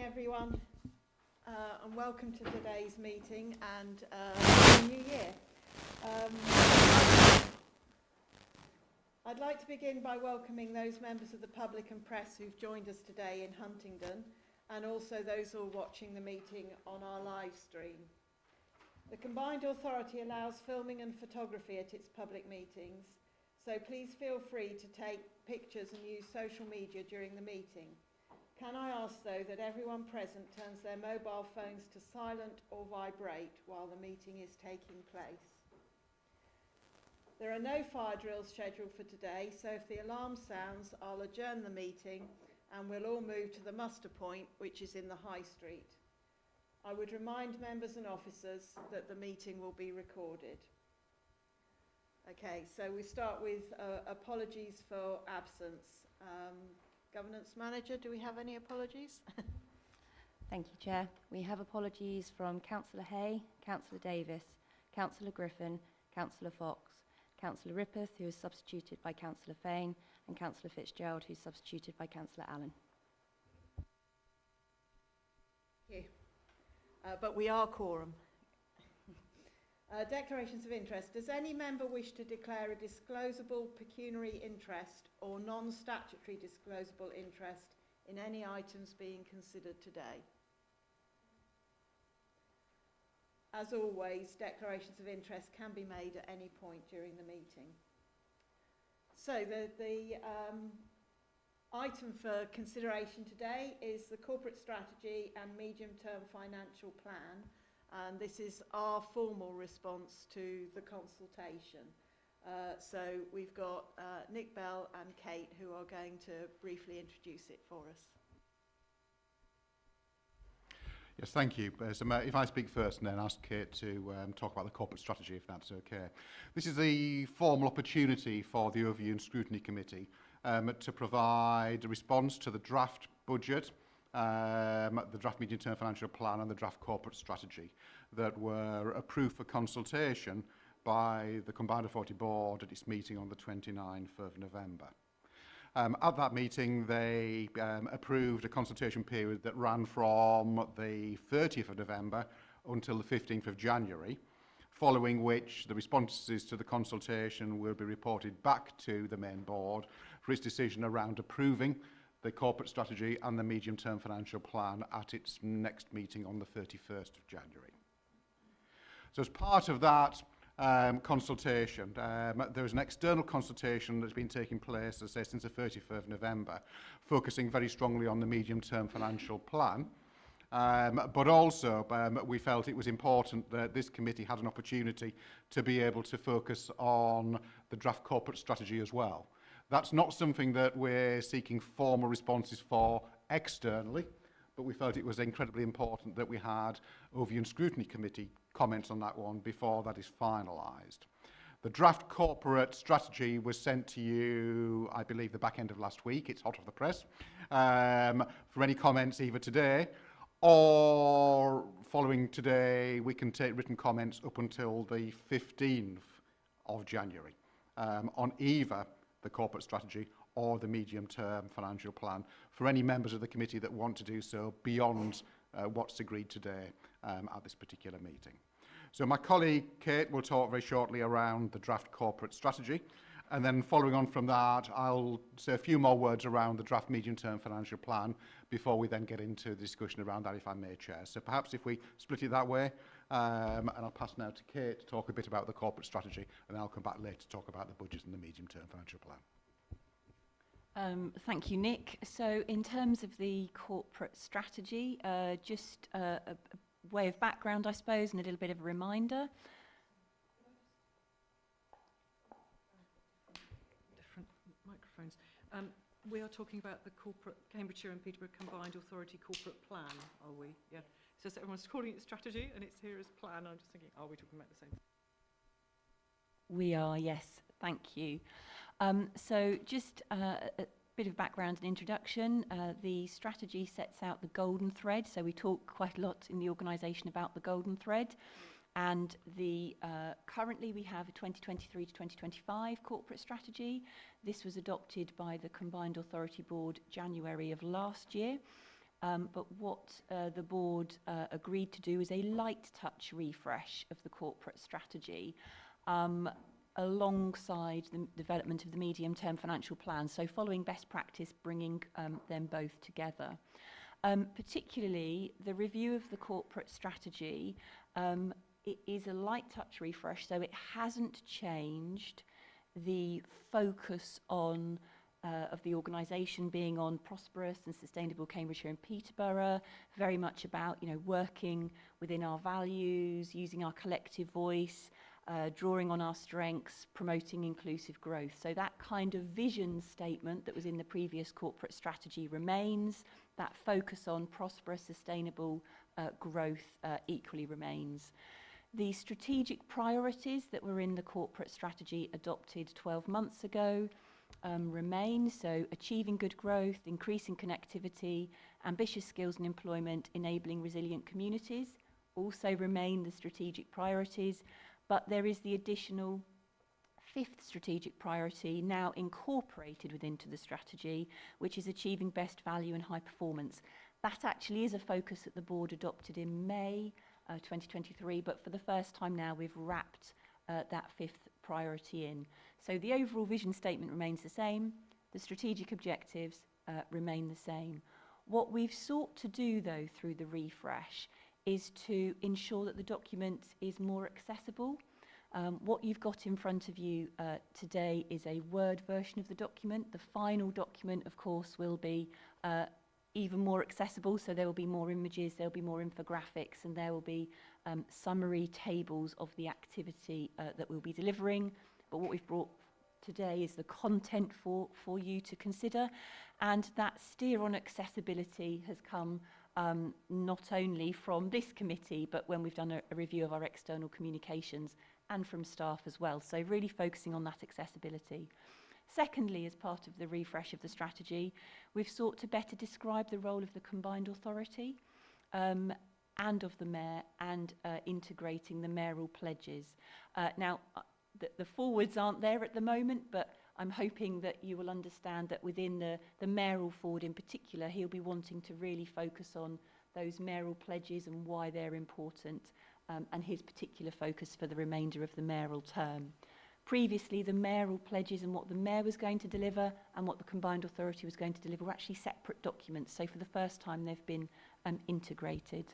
everyone, and welcome to today's meeting and Happy New Year. I'd like to begin by welcoming those members of the public and press who've joined us today in Huntingdon, and also those who are watching the meeting on our live stream. The Combined Authority allows filming and photography at its public meetings, so please feel free to take pictures and use social media during the meeting. Can I ask, though, that everyone present turns their mobile phones to silent or vibrate while the meeting is taking place? There are no fire drills scheduled for today, so if the alarm sounds, I'll adjourn the meeting and we'll all move to the muster point, which is in the High Street. I would remind members and officers that the meeting will be recorded. Okay, so we start with apologies for absence. Governance Manager, do we have any apologies? Thank you, Chair. We have apologies from Councillor Hay, Councillor Davis, Councillor Griffin, Councillor Fox, Councillor Rippeth, who is substituted by Councillor Fain, and Councillor Fitzgerald, who is substituted by Councillor Allen. Thank you. But we are quorum. Declarations of interest. Does any member wish to declare a disclosable pecuniary interest or non-statutory disclosable interest in any items being considered today? As always, declarations of interest can be made at any point during the meeting. So the item for consideration today is the corporate strategy and medium-term financial plan. And this is our formal response to the consultation. So we've got Nick Bell and Kate who are going to briefly introduce it for us. Yes, thank you. So if I speak first and then ask Kate to talk about the corporate strategy, if that's okay. This is a formal opportunity for the Overview and Scrutiny Committee to provide a response to the draft budget, the draft medium-term financial plan and the draft corporate strategy that were approved for consultation by the Combined Authority Board at its meeting on the 29th of November. At that meeting, they approved a consultation period that ran from the 30th of November until the 15th of January, following which the responses to the consultation will be reported back to the main board for its decision around approving the corporate strategy and the medium-term financial plan at its next meeting on the 31st of January. So as part of that consultation, there is an external consultation that's been taking place, as I say, since the 30th of November, focusing very strongly on the medium-term financial plan. But also, we felt it was important that this committee had an opportunity to be able to focus on the draft corporate strategy as well. That's not something that we're seeking formal responses for externally, but we felt it was incredibly important that we had Overview and Scrutiny Committee comments on that one before that is finalised. The draft corporate strategy was sent to you, I believe, the back end of last week. It's hot off the press. For any comments either today or following today, we can take written comments up until the 15th of January on either the corporate strategy or the medium-term financial plan for any members of the committee that want to do so beyond what's agreed today at this particular meeting. So my colleague Kate will talk very shortly around the draft corporate strategy, and then following on from that I'll say a few more words around the draft medium-term financial plan before we then get into the discussion around that, if I may, Chair. So perhaps if we split it that way, and I'll pass now to Kate to talk a bit about the corporate strategy, and then I'll come back later to talk about the budget and the medium-term financial plan. Thank you, Nick. So in terms of the corporate strategy, just a way of background, I suppose, and a little bit of a reminder. Different microphones. We are talking about the corporate Cambridgeshire and Peterborough Combined Authority corporate plan, are we? Yeah. So everyone's calling it strategy and it's here as plan. I'm just thinking, are we talking about the same? We are, yes. Thank you. So just a bit of background and introduction. The strategy sets out the golden thread. So we talk quite a lot in the organisation about the golden thread. And currently we have a 2023 to 2025 corporate strategy. This was adopted by the Combined Authority Board January of last year. But what the board agreed to do is a light touch refresh of the corporate strategy alongside the development of the medium-term financial plan. So following best practice, bringing them both together. Particularly, the review of the corporate strategy, it is a light touch refresh, so it hasn't changed the focus on of the organisation being on prosperous and sustainable Cambridgeshire and Peterborough, very much about, working within our values, using our collective voice, drawing on our strengths, promoting inclusive growth. So that kind of vision statement that was in the previous corporate strategy remains. That focus on prosperous, sustainable growth equally remains. The strategic priorities that were in the corporate strategy adopted 12 months ago remain. So achieving good growth, increasing connectivity, ambitious skills and employment, enabling resilient communities also remain the strategic priorities. But there is the additional fifth strategic priority now incorporated within the strategy, which is achieving best value and high performance. That actually is a focus that the board adopted in May 2023, but for the first time now we've wrapped that fifth priority in. So the overall vision statement remains the same, the strategic objectives remain the same. What we've sought to do though through the refresh is to ensure that the document is more accessible. What you've got in front of you today is a Word version of the document. The final document, of course, will be even more accessible, so there will be more images, there will be more infographics, and there will be summary tables of the activity that we'll be delivering. But what we've brought today is the content for you to consider, and that steer on accessibility has come not only from this committee, but when we've done a review of our external communications and from staff as well. So really focusing on that accessibility. Secondly, as part of the refresh of the strategy, we've sought to better describe the role of the combined authority and of the mayor, and integrating the mayoral pledges. Now, the forwards aren't there at the moment, but I'm hoping that you will understand that within the mayoral forward in particular, he'll be wanting to really focus on those mayoral pledges and why they're important, and his particular focus for the remainder of the mayoral term. Previously, the mayoral pledges and what the mayor was going to deliver and what the combined authority was going to deliver were actually separate documents. So for the first time, they've been integrated.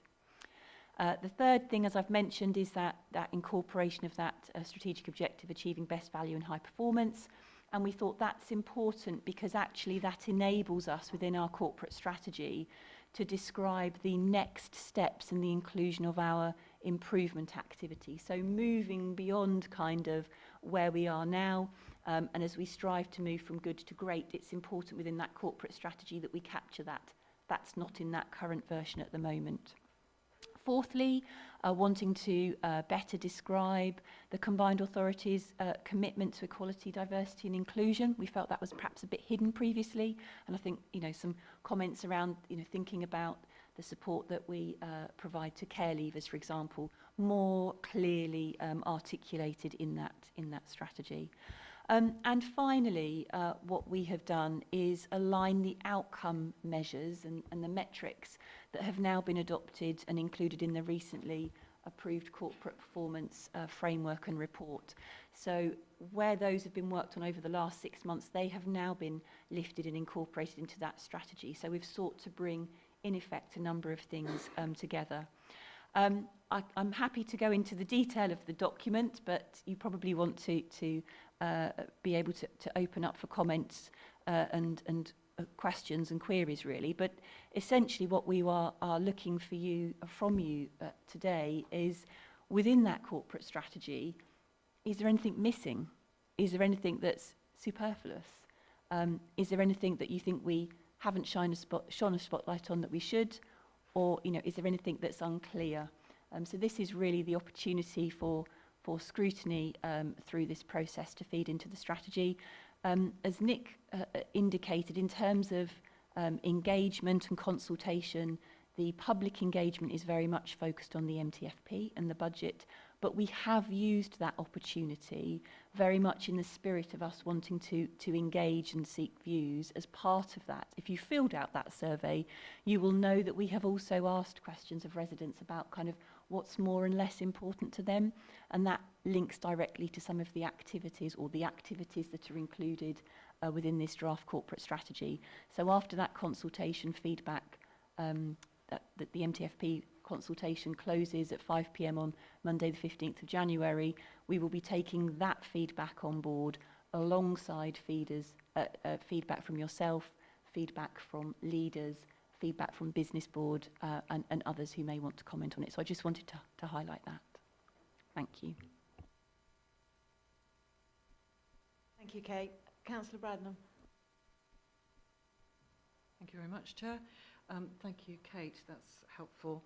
The third thing, as I've mentioned, is that incorporation of that strategic objective, achieving best value and high performance. And we thought that's important because actually that enables us within our corporate strategy to describe the next steps in the inclusion of our improvement activity. So moving beyond kind of where we are now, and as we strive to move from good to great, it's important within that corporate strategy that we capture that. That's not in that current version at the moment. Fourthly, wanting to better describe the combined authority's commitment to equality, diversity and inclusion. We felt that was perhaps a bit hidden previously, and I think some comments around thinking about the support that we provide to care leavers, for example, more clearly articulated in that strategy. And finally, what we have done is align the outcome measures and the metrics that have now been adopted and included in the recently approved corporate performance framework and report. So where those have been worked on over the last 6 months, they have now been lifted and incorporated into that strategy. So we've sought to bring, in effect, a number of things together. I'm happy to go into the detail of the document, but you probably want to be able to open up for comments and questions and queries, really. But essentially what we are looking from you today is, within that corporate strategy, is there anything missing? Is there anything that's superfluous? Is there anything that you think we haven't shone a spotlight on that we should? Or is there anything that's unclear? So this is really the opportunity for scrutiny through this process to feed into the strategy. As Nick indicated, in terms of engagement and consultation, the public engagement is very much focused on the MTFP and the budget, but we have used that opportunity very much in the spirit of us wanting to engage and seek views. As part of that, if you filled out that survey, you will know that we have also asked questions of residents about kind of what's more and less important to them, and that links directly to some of the activities that are included within this draft corporate strategy. So after that consultation feedback, that the MTFP consultation closes at 5 p.m. on Monday the 15th of January, we will be taking that feedback on board alongside feedback from yourself, feedback from leaders, feedback from business board and others who may want to comment on it. So I just wanted to highlight that. Thank you. Thank you, Kate. Councillor Bradnam. Thank you very much, Chair. Thank you, Kate. That's helpful.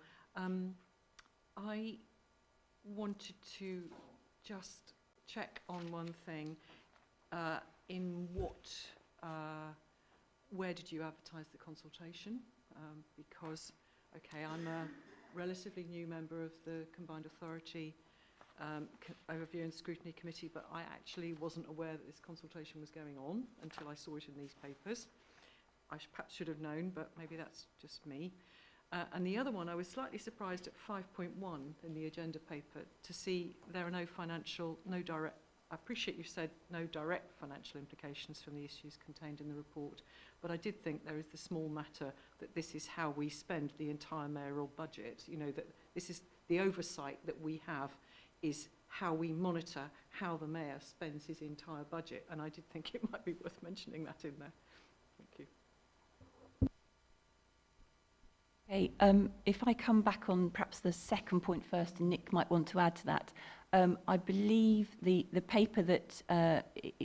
I wanted to just check on one thing. Where did you advertise the consultation? Because, okay, I'm a relatively new member of the Combined Authority Overview and Scrutiny Committee, but I actually wasn't aware that this consultation was going on until I saw it in these papers. I perhaps should have known, but maybe that's just me. And the other one, I was slightly surprised at 5.1 in the agenda paper to see there are no direct, I appreciate you said no direct financial implications from the issues contained in the report, but I did think there is the small matter that this is how we spend the entire mayoral budget, you know, that this is the oversight that we have is how we monitor how the mayor spends his entire budget, and I did think it might be worth mentioning that in there. Thank you. Okay, if I come back on perhaps the second point first, and Nick might want to add to that. I believe the paper that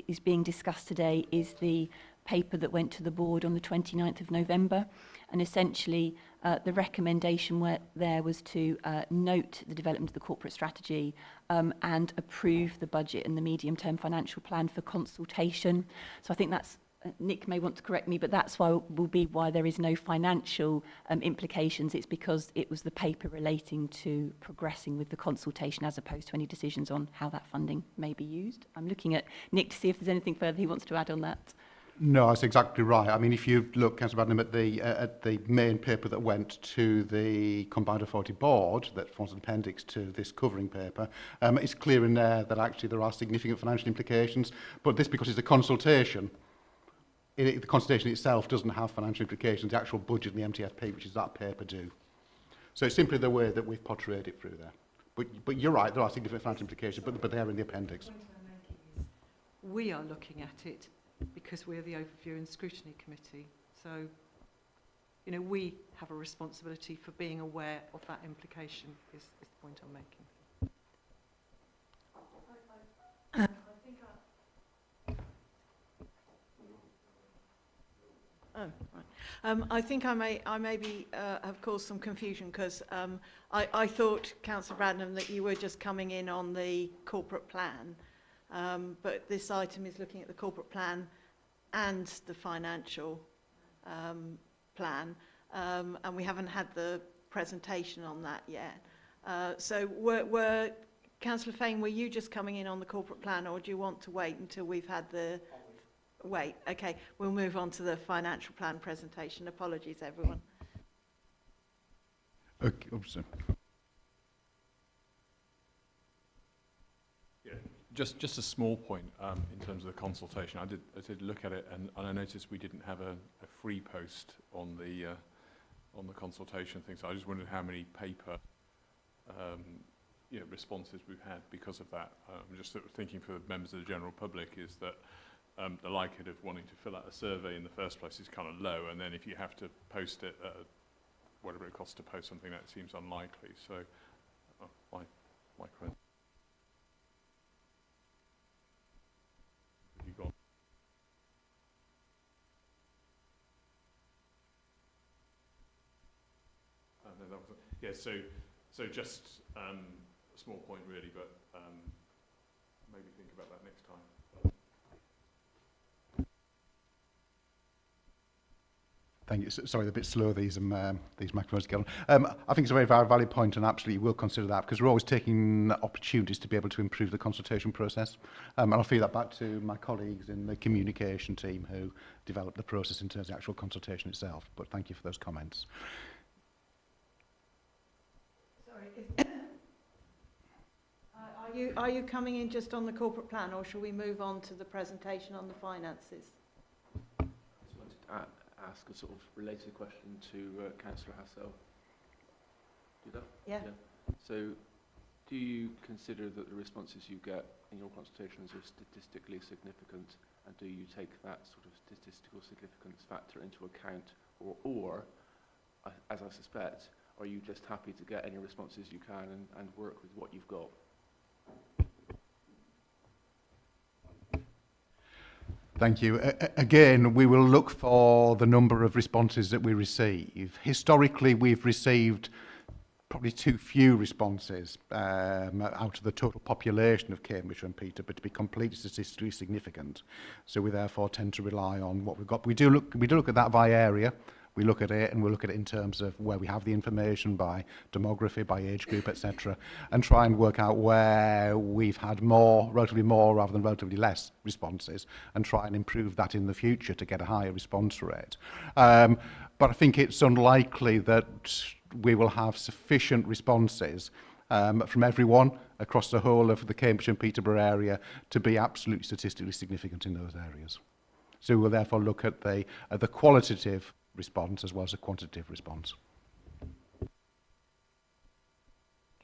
is being discussed today is the paper that went to the board on the 29th of November, and essentially the recommendation there was to note the development of the corporate strategy and approve the budget and the medium-term financial plan for consultation. So I think that's Nick may want to correct me, but that's why there is no financial implications. It's because it was the paper relating to progressing with the consultation as opposed to any decisions on how that funding may be used. I'm looking at Nick to see if there's anything further he wants to add on that. No, that's exactly right. I mean, if you look, Councillor Badnam, at the main paper that went to the Combined Authority Board that forms an appendix to this covering paper, it's clear in there that actually there are significant financial implications, but this, because it's a consultation, the consultation itself doesn't have financial implications. The actual budget and the MTFP, which is that paper, do. So it's simply the way that we've portrayed it through there. But you're right, there are significant financial implications, but they're in the appendix. The point I'm making is we are looking at it because we're the Overview and Scrutiny Committee. So, you know, we have a responsibility for being aware of that implication is the point I'm making. I think I maybe have caused some confusion because I thought, Councillor Bradnam, that you were just coming in on the corporate plan, but this item is looking at the corporate plan and the financial plan, and we haven't had the presentation on that yet. So were Councillor Fane, were you just coming in on the corporate plan, or do you want to wait until we've had the... Wait, okay, we'll move on to the financial plan presentation. Apologies, everyone. Okay, sorry. Yeah, just a small point in terms of the consultation. I did look at it, and I noticed we didn't have a free post on the consultation thing. So I just wondered how many paper responses we've had because of that. I'm just sort of thinking for members of the general public is that the likelihood of wanting to fill out a survey in the first place is kind of low, and then if you have to post it at whatever it costs to post something, that seems unlikely. So, my question. Have you gone? No, that wasn't. Yeah. So just a small point really, but maybe think about that next time. Thank you. Sorry, they're a bit slow, these microphones get on. I think it's a very valid point, and absolutely will consider that, because we're always taking opportunities to be able to improve the consultation process. And I'll feed that back to my colleagues in the communication team who developed the process in terms of the actual consultation itself. But thank you for those comments. Sorry, are you coming in just on the corporate plan, or shall we move on to the presentation on the finances? I just wanted to ask a sort of related question to Councillor Hassel. Do that? Yeah. So, do you consider that the responses you get in your consultations are statistically significant, and do you take that sort of statistical significance factor into account, or as I suspect, are you just happy to get any responses you can and work with what you've got? Thank you. Again, we will look for the number of responses that we receive. Historically, we've received probably too few responses out of the total population of Cambridge and Peterborough to be completely statistically significant. So we therefore tend to rely on what we've got. We do look at that by area. We look at it, and we look at it in terms of where we have the information by demography, by age group, etc., and try and work out where we've had relatively more rather than relatively less responses, and try and improve that in the future to get a higher response rate. But I think it's unlikely that we will have sufficient responses from everyone across the whole of the Cambridge and Peterborough area to be absolutely statistically significant in those areas. So we'll therefore look at the qualitative response as well as a quantitative response.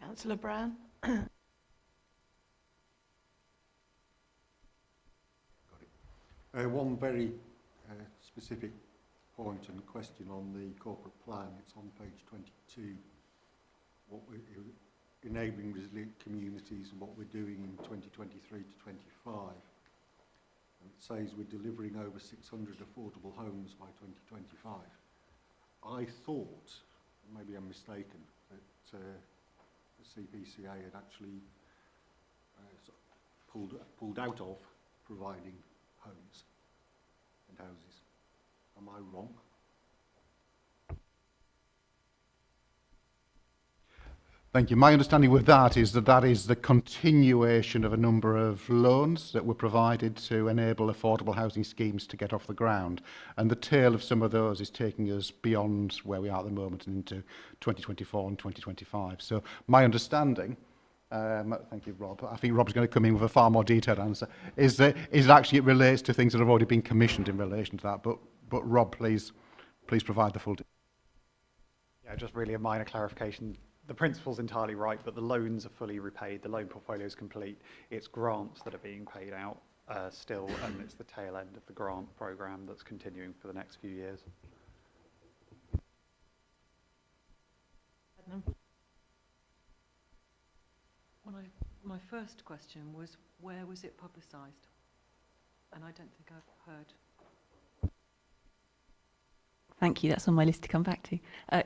Councillor Brown. One very specific point and question on the corporate plan. It's on page 22. What we're enabling resilient communities and what we're doing in 2023 to 25. And it says we're delivering over 600 affordable homes by 2025. I thought, maybe I'm mistaken, that the CPCA had actually pulled out of providing homes and houses. Am I wrong? Thank you. My understanding with that is the continuation of a number of loans that were provided to enable affordable housing schemes to get off the ground. And the tail of some of those is taking us beyond where we are at the moment and into 2024 and 2025. So my understanding, thank you, Rob. I think Rob's going to come in with a far more detailed answer, is that actually it relates to things that have already been commissioned in relation to that. But Rob, please provide the full detail. Yeah, just really a minor clarification. The principle's entirely right, but the loans are fully repaid. The loan portfolio is complete. It's grants that are being paid out still, and it's the tail end of the grant programme that's continuing for the next few years. My first question was, where was it publicised? And I don't think I've heard. Thank you. That's on my list to come back to. Are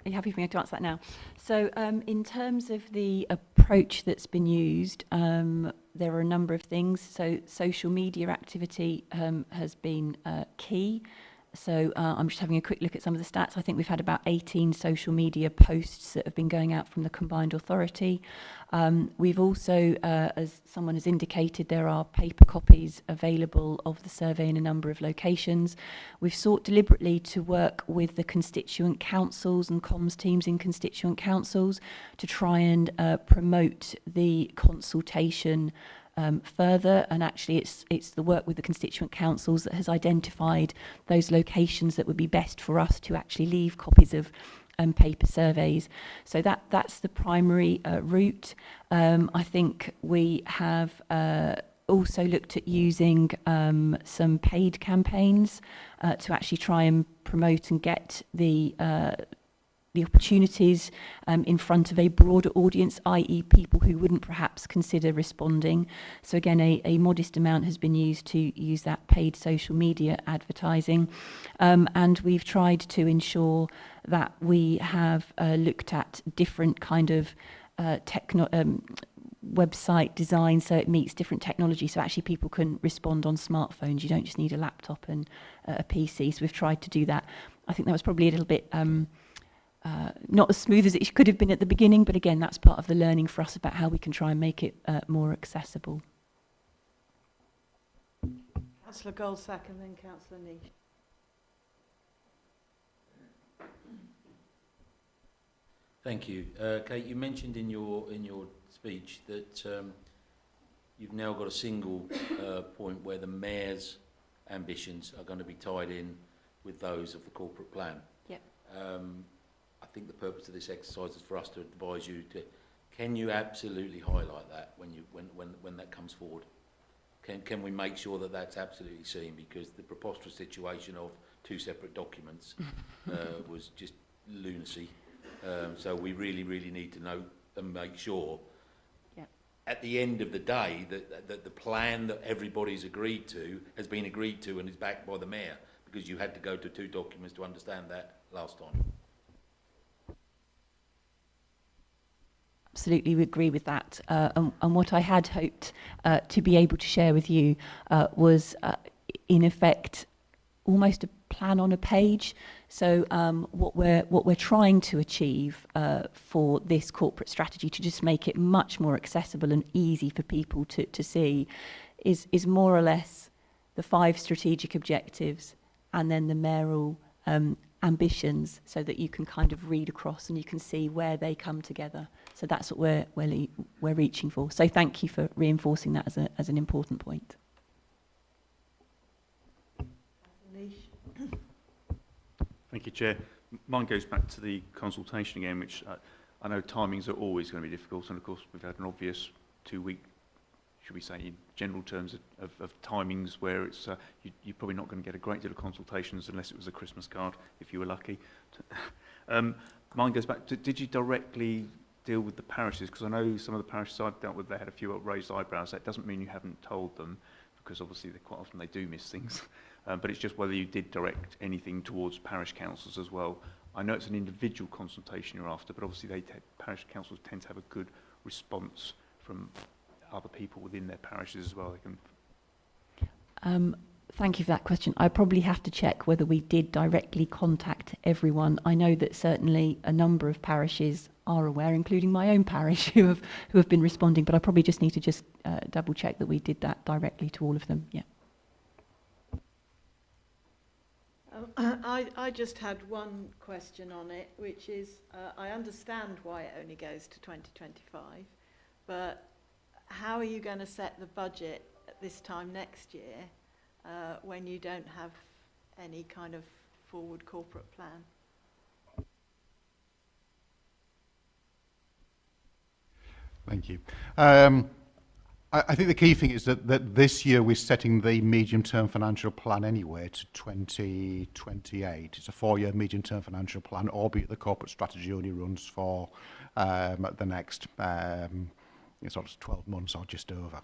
you happy for me to answer that now? So in terms of the approach that's been used, there are a number of things. So social media activity has been key. So I'm just having a quick look at some of the stats. I think we've had about 18 social media posts that have been going out from the combined authority. We've also, as someone has indicated, there are paper copies available of the survey in a number of locations. We've sought deliberately to work with the constituent councils and comms teams in constituent councils to try and promote the consultation further, and actually it's the work with the constituent councils that has identified those locations that would be best for us to actually leave copies of paper surveys. So that's the primary route. I think we have also looked at using some paid campaigns to actually try and promote and get the opportunities in front of a broader audience, i.e. people who wouldn't perhaps consider responding. So again, a modest amount has been used to use that paid social media advertising. And we've tried to ensure that we have looked at different kind of website design so it meets different technology, so actually people can respond on smartphones. You don't just need a laptop and a PC. So we've tried to do that. I think that was probably a little bit not as smooth as it could have been at the beginning, but again, that's part of the learning for us about how we can try and make it more accessible. Councillor Goldsack and then Councillor Niche. Thank you. Kate, you mentioned in your speech that you've now got a single point where the Mayor's ambitions are going to be tied in with those of the corporate plan. Yep. I think the purpose of this exercise is for us to advise you to, can you absolutely highlight that when that comes forward? Can we make sure that that's absolutely seen? Because the preposterous situation of two separate documents was just lunacy. So we really need to know and make sure at the end of the day that the plan that everybody's agreed to has been agreed to and is backed by the Mayor, because you had to go to two documents to understand that last time. Absolutely, we agree with that. And what I had hoped to be able to share with you was, in effect, almost a plan on a page. So what we're trying to achieve for this corporate strategy, to just make it much more accessible and easy for people to see, is more or less the 5 strategic objectives and then the mayoral ambitions, so that you can kind of read across and you can see where they come together. So that's what we're reaching for. So thank you for reinforcing that as an important point. Thank you, Chair. Mine goes back to the consultation again, which I know timings are always going to be difficult, and of course we've had an obvious 2-week, should we say, in general terms of timings where it's you're probably not going to get a great deal of consultations unless it was a Christmas card, if you were lucky. Mine goes back to, did you directly deal with the parishes? Because I know some of the parishes I've dealt with, they had a few raised eyebrows. That doesn't mean you haven't told them, because obviously quite often they do miss things. But it's just whether you did direct anything towards parish councils as well. I know it's an individual consultation you're after, but obviously parish councils tend to have a good response from other people within their parishes as well. They can. Thank you for that question. I probably have to check whether we did directly contact everyone. I know that certainly a number of parishes are aware, including my own parish, who have been responding, but I probably just need to double check that we did that directly to all of them. Yeah. I just had one question on it, which is, I understand why it only goes to 2025, but how are you going to set the budget at this time next year when you don't have any kind of forward corporate plan? Thank you. I think the key thing is that this year we're setting the medium-term financial plan anyway to 2028. It's a 4-year medium-term financial plan, albeit the corporate strategy only runs for the next sort of 12 months or just over.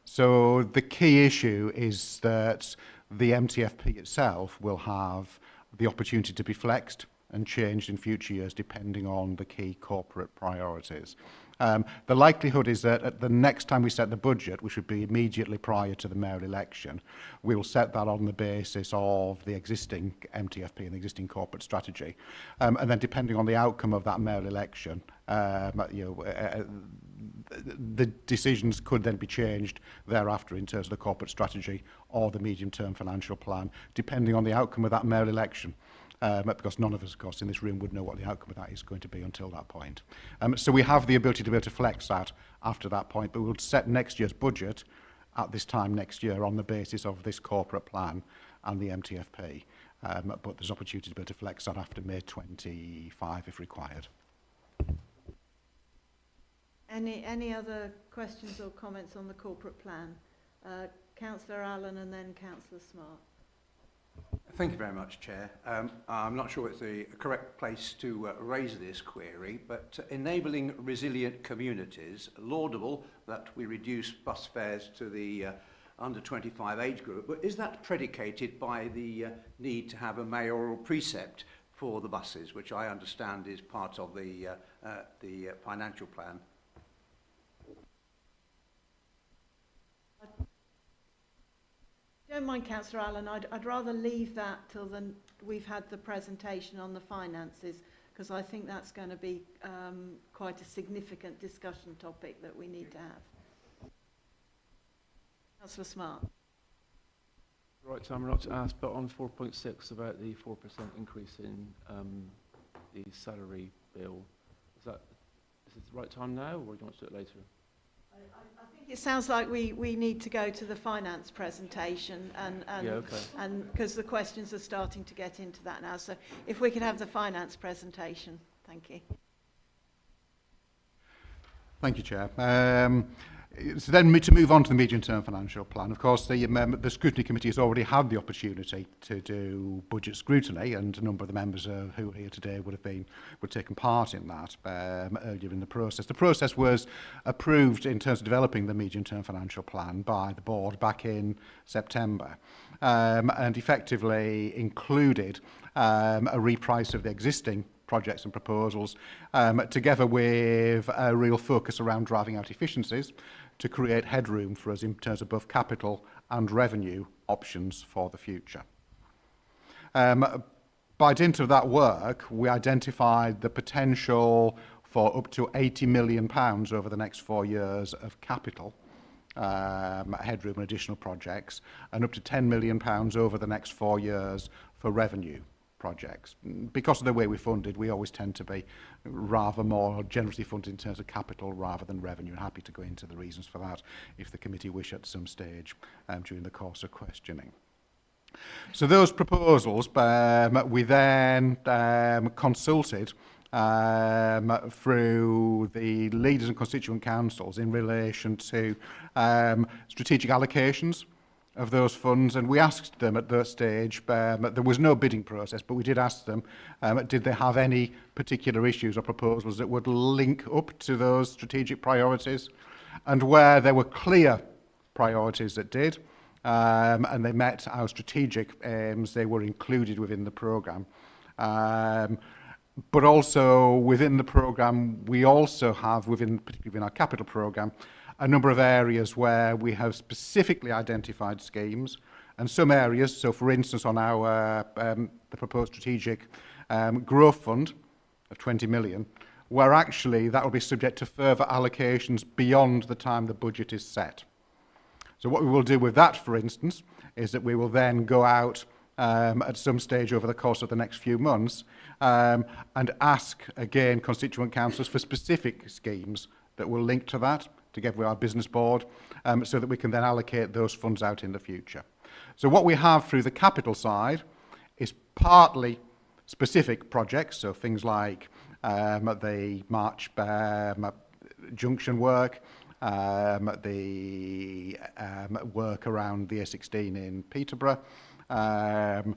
So the key issue is that the MTFP itself will have the opportunity to be flexed and changed in future years depending on the key corporate priorities. The likelihood is that at the next time we set the budget, which would be immediately prior to the mayoral election, we will set that on the basis of the existing MTFP and the existing corporate strategy. And then depending on the outcome of that mayoral election, the decisions could then be changed thereafter in terms of the corporate strategy or the medium-term financial plan, depending on the outcome of that mayoral election. Because none of us, of course, in this room would know what the outcome of that is going to be until that point. So we have the ability to be able to flex that after that point, but we'll set next year's budget at this time next year on the basis of this corporate plan and the MTFP. But there's opportunity to be able to flex that after May 25 if required. Any other questions or comments on the corporate plan? Councillor Allen and then Councillor Smart. Thank you very much, Chair. I'm not sure it's the correct place to raise this query, but enabling resilient communities, laudable that we reduce bus fares to the under 25 age group, but is that predicated by the need to have a mayoral precept for the buses, which I understand is part of the financial plan? Don't mind, Councillor Allen, I'd rather leave that till we've had the presentation on the finances, because I think that's going to be quite a significant discussion topic that we need to have. Councillor Smart. Right time or not to ask, but on 4.6 about the 4% increase in the salary bill, is it the right time now, or do you want to do it later? I think it sounds like we need to go to the finance presentation, and because the questions are starting to get into that now. So if we could have the finance presentation, thank you. Thank you, Chair. So then to move on to the medium-term financial plan, of course, the Scrutiny Committee has already had the opportunity to do budget scrutiny, and a number of the members who are here today would have taken part in that earlier in the process. The process was approved in terms of developing the medium-term financial plan by the board back in September, and effectively included a reprice of the existing projects and proposals, together with a real focus around driving out efficiencies to create headroom for us in terms of both capital and revenue options for the future. By dint of that work, we identified the potential for up to £80 million over the next 4 years of capital headroom and additional projects, and up to £10 million over the next 4 years for revenue projects. Because of the way we funded, we always tend to be rather more generously funded in terms of capital rather than revenue. I'm happy to go into the reasons for that if the committee wish at some stage during the course of questioning. So those proposals we then consulted through the leaders and constituent councils in relation to strategic allocations of those funds, and we asked them at that stage, there was no bidding process, but we did ask them, did they have any particular issues or proposals that would link up to those strategic priorities, and where there were clear priorities that did, and they met our strategic aims, they were included within the programme. But also within the programme, we also have, particularly within our capital programme, a number of areas where we have specifically identified schemes, and some areas, so for instance on our the proposed strategic growth fund of 20 million, where actually that will be subject to further allocations beyond the time the budget is set. So what we will do with that, for instance, is that we will then go out at some stage over the course of the next few months and ask again constituent councils for specific schemes that will link to that, together with our business board, so that we can then allocate those funds out in the future. So what we have through the capital side is partly specific projects, so things like the March junction work, the work around the A16 in Peterborough, and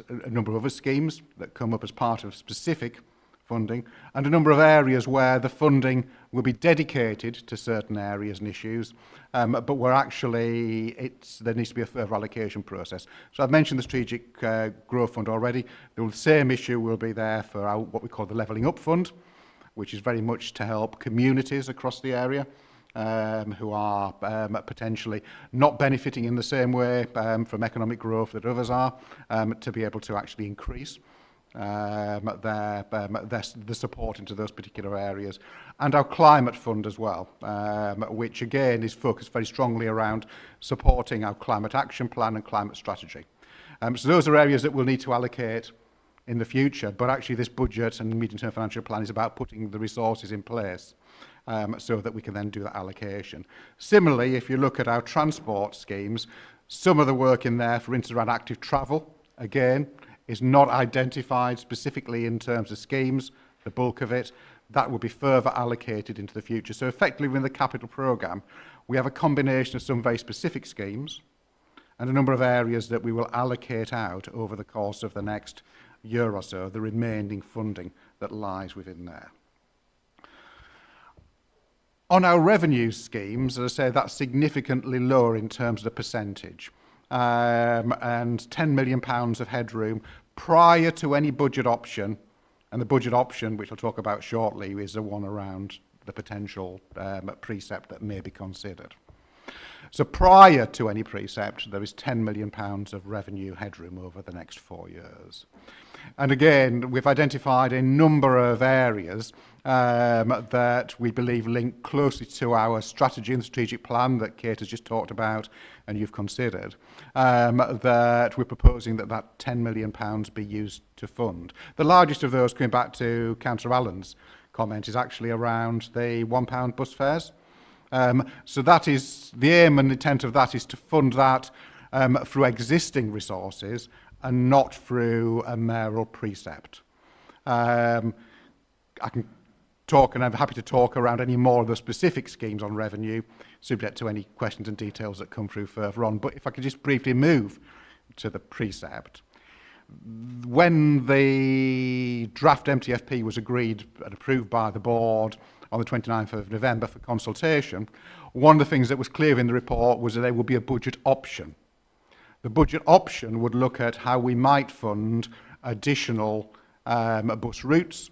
a number of other schemes that come up as part of specific funding, and a number of areas where the funding will be dedicated to certain areas and issues, but where actually there needs to be a further allocation process. So I've mentioned the Strategic Growth Fund already. The same issue will be there for our, what we call the Levelling Up Fund, which is very much to help communities across the area who are potentially not benefiting in the same way from economic growth that others are, to be able to actually increase the support into those particular areas, and our climate fund as well, which again is focused very strongly around supporting our climate action plan and climate strategy. So those are areas that we'll need to allocate in the future, but actually this budget and medium-term financial plan is about putting the resources in place so that we can then do that allocation. Similarly, if you look at our transport schemes, some of the work in there, for instance, around active travel, again, is not identified specifically in terms of schemes, the bulk of it. That will be further allocated into the future. So effectively within the capital programme, we have a combination of some very specific schemes and a number of areas that we will allocate out over the course of the next year or so, the remaining funding that lies within there. On our revenue schemes, as I say, that's significantly lower in terms of the percentage. And £10 million of headroom prior to any budget option, and the budget option, which I'll talk about shortly, is the one around the potential precept that may be considered. So prior to any precept, there is £10 million of revenue headroom over the next 4 years. And again, we've identified a number of areas that we believe link closely to our strategy and strategic plan that Kate has just talked about and you've considered, that we're proposing that that £10 million be used to fund. The largest of those, coming back to Councillor Allen's comment, is actually around the £1 bus fares. So that is, the aim and intent of that is to fund that through existing resources and not through a mayoral precept. I can talk, and I'm happy to talk around any more of the specific schemes on revenue, subject to any questions and details that come through further on. But if I could just briefly move to the precept. When the draft MTFP was agreed and approved by the board on the 29th of November for consultation, one of the things that was clear in the report was that there would be a budget option. The budget option would look at how we might fund additional bus routes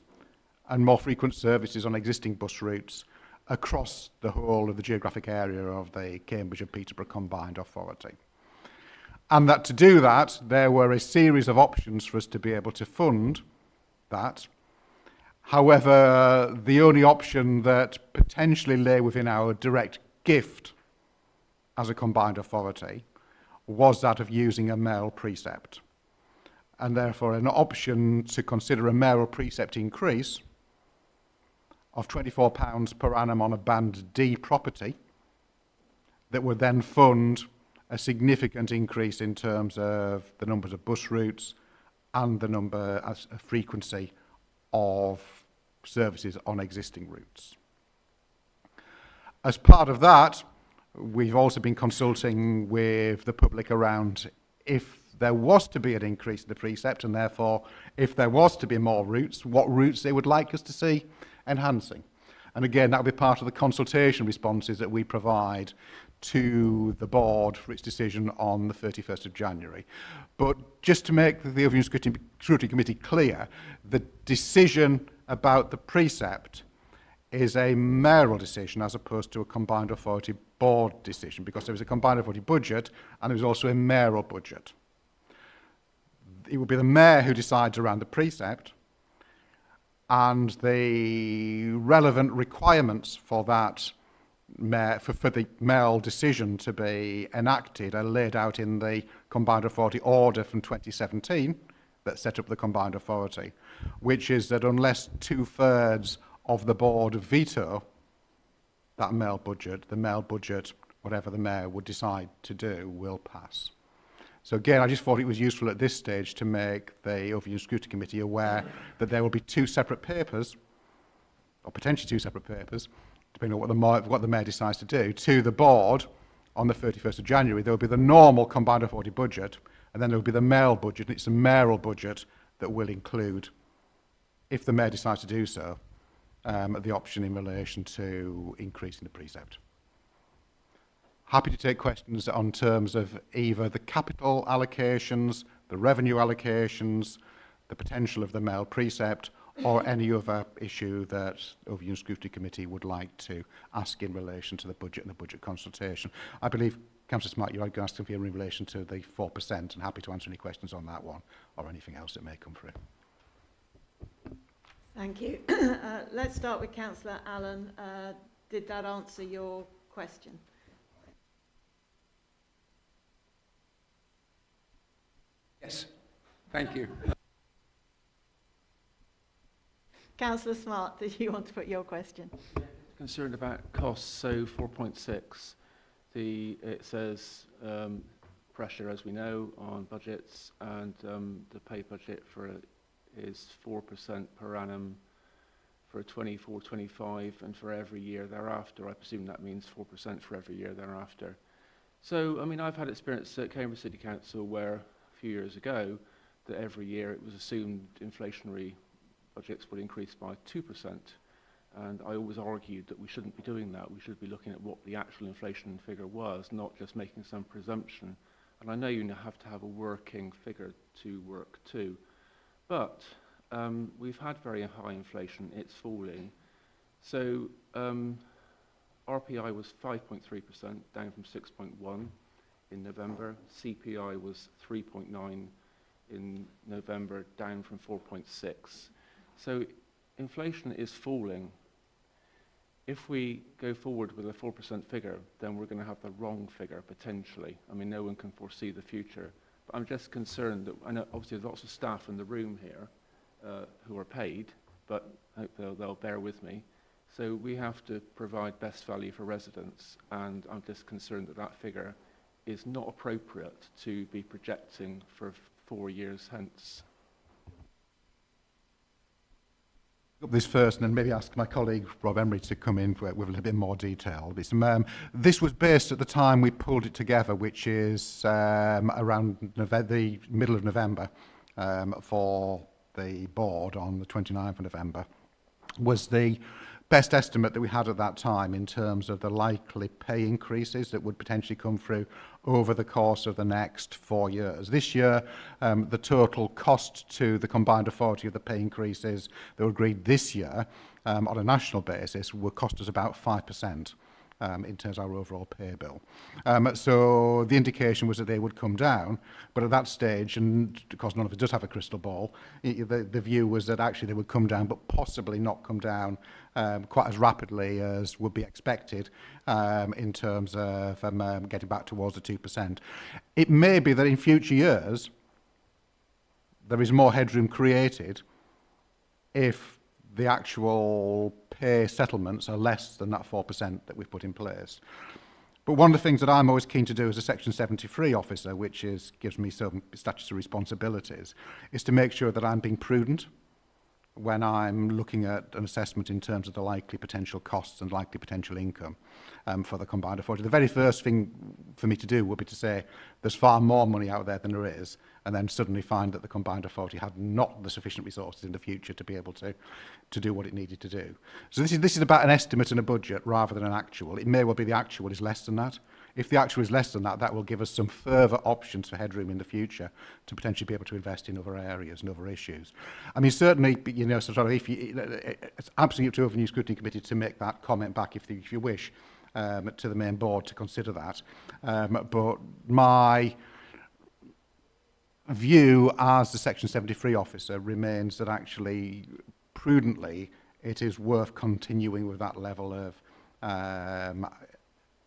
and more frequent services on existing bus routes across the whole of the geographic area of the Cambridge and Peterborough Combined Authority. And that to do that, there were a series of options for us to be able to fund that. However, the only option that potentially lay within our direct gift as a combined authority was that of using a mayoral precept. And therefore, an option to consider a mayoral precept increase of £24 per annum on a Band D property that would then fund a significant increase in terms of the numbers of bus routes and the number as a frequency of services on existing routes. As part of that, we've also been consulting with the public around if there was to be an increase in the precept, and therefore if there was to be more routes, what routes they would like us to see enhancing. And again, that will be part of the consultation responses that we provide to the board for its decision on the 31st of January. But just to make the Overview Scrutiny Committee clear, the decision about the precept is a mayoral decision as opposed to a combined authority board decision, because there is a combined authority budget and there is also a mayoral budget. It will be the mayor who decides around the precept, and the relevant requirements for that for the mayoral decision to be enacted are laid out in the combined authority order from 2017 that set up the combined authority, which is that unless 2/3 of the board veto that mayoral budget, the mayoral budget, whatever the mayor would decide to do, will pass. So again, I just thought it was useful at this stage to make the Overview Scrutiny Committee aware that there will be two separate papers, or potentially two separate papers, depending on what the mayor decides to do, to the board on the 31st of January. There will be the normal combined authority budget, and then there will be the mayoral budget. And it's the mayoral budget that will include, if the mayor decides to do so, the option in relation to increasing the precept. Happy to take questions on terms of either the capital allocations, the revenue allocations, the potential of the mayoral precept, or any other issue that Overview Scrutiny Committee would like to ask in relation to the budget and the budget consultation. I believe, Councillor Smart, you are going to ask something in relation to the 4%, and happy to answer any questions on that one or anything else that may come through. Thank you. Let's start with Councillor Allen. Did that answer your question? Yes, thank you. Councillor Smart, did you want to put your question? Concerned about costs, so 4.6, it says pressure, as we know, on budgets, and the pay budget for it is 4% per annum for 24-25, and for every year thereafter. I presume that means 4% for every year thereafter. So, I mean, I've had experience at Cambridge City Council where a few years ago that every year it was assumed inflationary budgets would increase by 2%. And I always argued that we shouldn't be doing that. We should be looking at what the actual inflation figure was, not just making some presumption. And I know you have to have a working figure to work to. But we've had very high inflation. It's falling. So RPI was 5.3%, down from 6.1 in November. CPI was 3.9 in November, down from 4.6. So inflation is falling. If we go forward with a 4% figure, then we're going to have the wrong figure, potentially. I mean, no one can foresee the future. But I'm just concerned that, I know obviously there's lots of staff in the room here who are paid, but I hope they'll bear with me. So we have to provide best value for residents, and I'm just concerned that that figure is not appropriate to be projecting for 4 years hence. Up this first, and then maybe ask my colleague Rob Emery to come in with a little bit more detail. This was based at the time we pulled it together, which is around the middle of November for the board on the 29th of November, was the best estimate that we had at that time in terms of the likely pay increases that would potentially come through over the course of the next 4 years. This year, the total cost to the combined authority of the pay increases that were agreed this year on a national basis will cost us about 5%. In terms of our overall pay bill. So the indication was that they would come down, but at that stage, and of course none of us does have a crystal ball, the view was that actually they would come down, but possibly not come down quite as rapidly as would be expected in terms of getting back towards the 2%. It may be that in future years there is more headroom created if the actual pay settlements are less than that 4% that we've put in place. But one of the things that I'm always keen to do as a Section 73 officer, which gives me some statutory responsibilities, is to make sure that I'm being prudent when I'm looking at an assessment in terms of the likely potential costs and likely potential income for the combined authority. The very first thing for me to do would be to say there's far more money out there than there is, and then suddenly find that the combined authority had not the sufficient resources in the future to be able to do what it needed to do. So this is about an estimate and a budget rather than an actual. It may well be the actual is less than that. If the actual is less than that, that will give us some further options for headroom in the future to potentially be able to invest in other areas and other issues. I mean, certainly, you know, sort of if you, it's absolutely up to the Scrutiny Committee to make that comment back if you wish to the main board to consider that. But my view as the Section 73 officer remains that actually, prudently, it is worth continuing with that level of